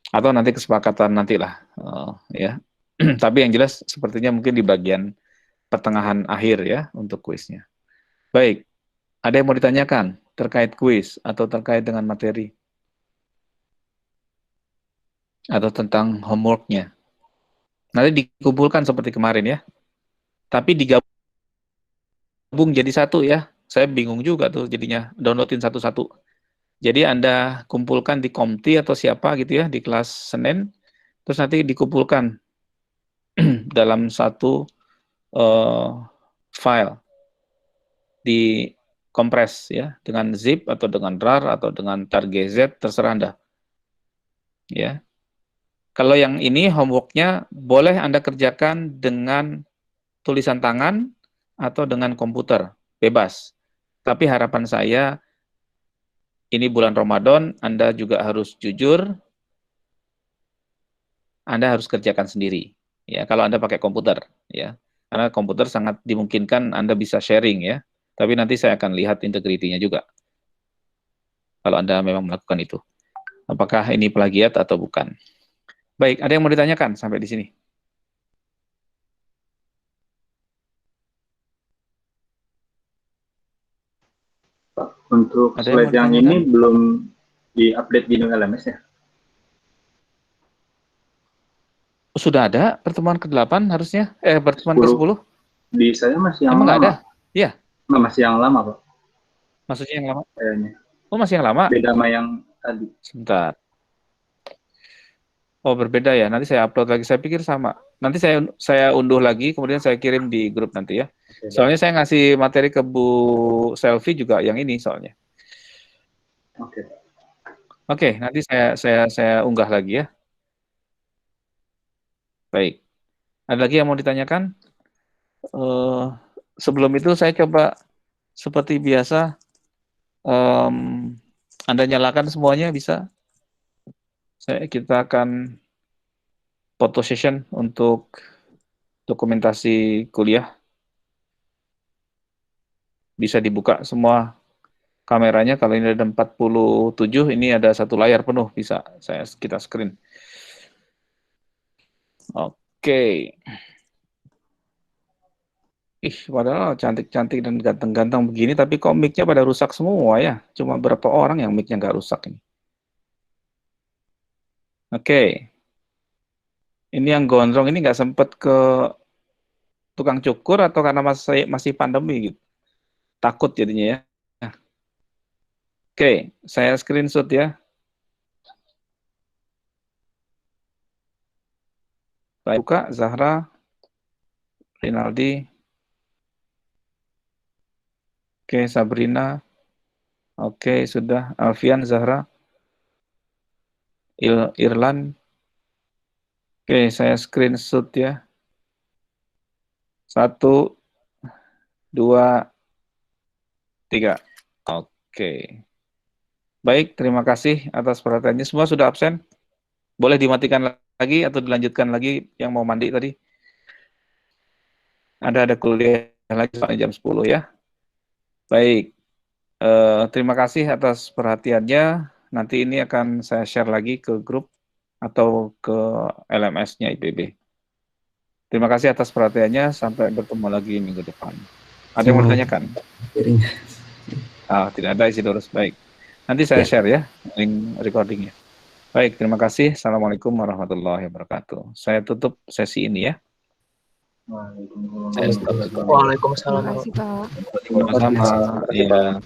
Atau nanti kesepakatan nantilah, ya. Tapi yang jelas sepertinya mungkin di bagian pertengahan akhir ya untuk kuisnya. Baik, ada yang mau ditanyakan terkait kuis atau terkait dengan materi? Atau tentang homeworknya? Nanti dikumpulkan seperti kemarin ya. Tapi digabung jadi satu ya. Saya bingung juga tuh jadinya downloadin satu-satu. Jadi Anda kumpulkan di Komti atau siapa gitu ya di kelas Senin, terus nanti dikumpulkan dalam satu file, di kompres ya dengan zip atau dengan rar atau dengan tar.gz, terserah Anda. Ya. Kalau yang ini homeworknya boleh Anda kerjakan dengan tulisan tangan atau dengan komputer, bebas. Tapi harapan saya, ini bulan Ramadan, Anda juga harus jujur, Anda harus kerjakan sendiri. Ya, kalau Anda pakai komputer, ya, karena komputer sangat dimungkinkan Anda bisa sharing, ya. Tapi nanti saya akan lihat integritinya juga. Kalau Anda memang melakukan itu, apakah ini plagiat atau bukan? Baik, ada yang mau ditanyakan sampai di sini? Untuk slide yang ini belum di-update di LMS ya? Sudah ada pertemuan ke-8 harusnya, pertemuan ke-10? Di saya masih yang lama. Emang nggak ada? Iya. Nggak, masih yang lama, Pak. Maksudnya yang lama? Kayaknya. Oh, masih yang lama? Beda sama yang tadi. Sebentar. Oh, berbeda ya. Nanti saya upload lagi. Saya pikir sama. Nanti saya unduh lagi, kemudian saya kirim di grup nanti ya. Soalnya saya ngasih materi ke Bu Selvi juga yang ini soalnya. Oke. Oke, nanti saya unggah lagi ya. Baik. Ada lagi yang mau ditanyakan? Sebelum itu saya coba seperti biasa, Anda nyalakan semuanya bisa. Kita akan foto session untuk dokumentasi kuliah. Bisa dibuka semua kameranya. Kalau ini ada 47, ini ada satu layar penuh, bisa kita screen. Oke. Padahal cantik-cantik dan ganteng-ganteng begini, tapi kok mic-nya pada rusak semua ya? Cuma berapa orang yang mic-nya nggak rusak ini? Oke. Ini yang gondrong ini nggak sempet ke tukang cukur atau karena masih pandemi gitu? Takut jadinya ya. Oke, saya screenshot ya. Baik, buka Zahra, Rinaldi. Oke, Sabrina. Oke, sudah. Alfian, Zahra. Irlan. Oke, saya screenshot ya. 1, 2, 3. Oke. Baik, terima kasih atas perhatiannya. Semua sudah absen? Boleh dimatikan lagi atau dilanjutkan lagi yang mau mandi tadi? Ada kuliah lagi soalnya jam 10 ya. Baik, terima kasih atas perhatiannya. Nanti ini akan saya share lagi ke grup atau ke LMS-nya IPB. Terima kasih atas perhatiannya. Sampai bertemu lagi minggu depan. Ada yang mau ditanyakan? Tidak ada, Isidorus. Baik. Nanti saya share ya, link recordingnya. Baik, terima kasih. Assalamualaikum warahmatullahi wabarakatuh. Saya tutup sesi ini ya. Waalaikumsalam. Waalaikumsalam. Sama-sama. Ya.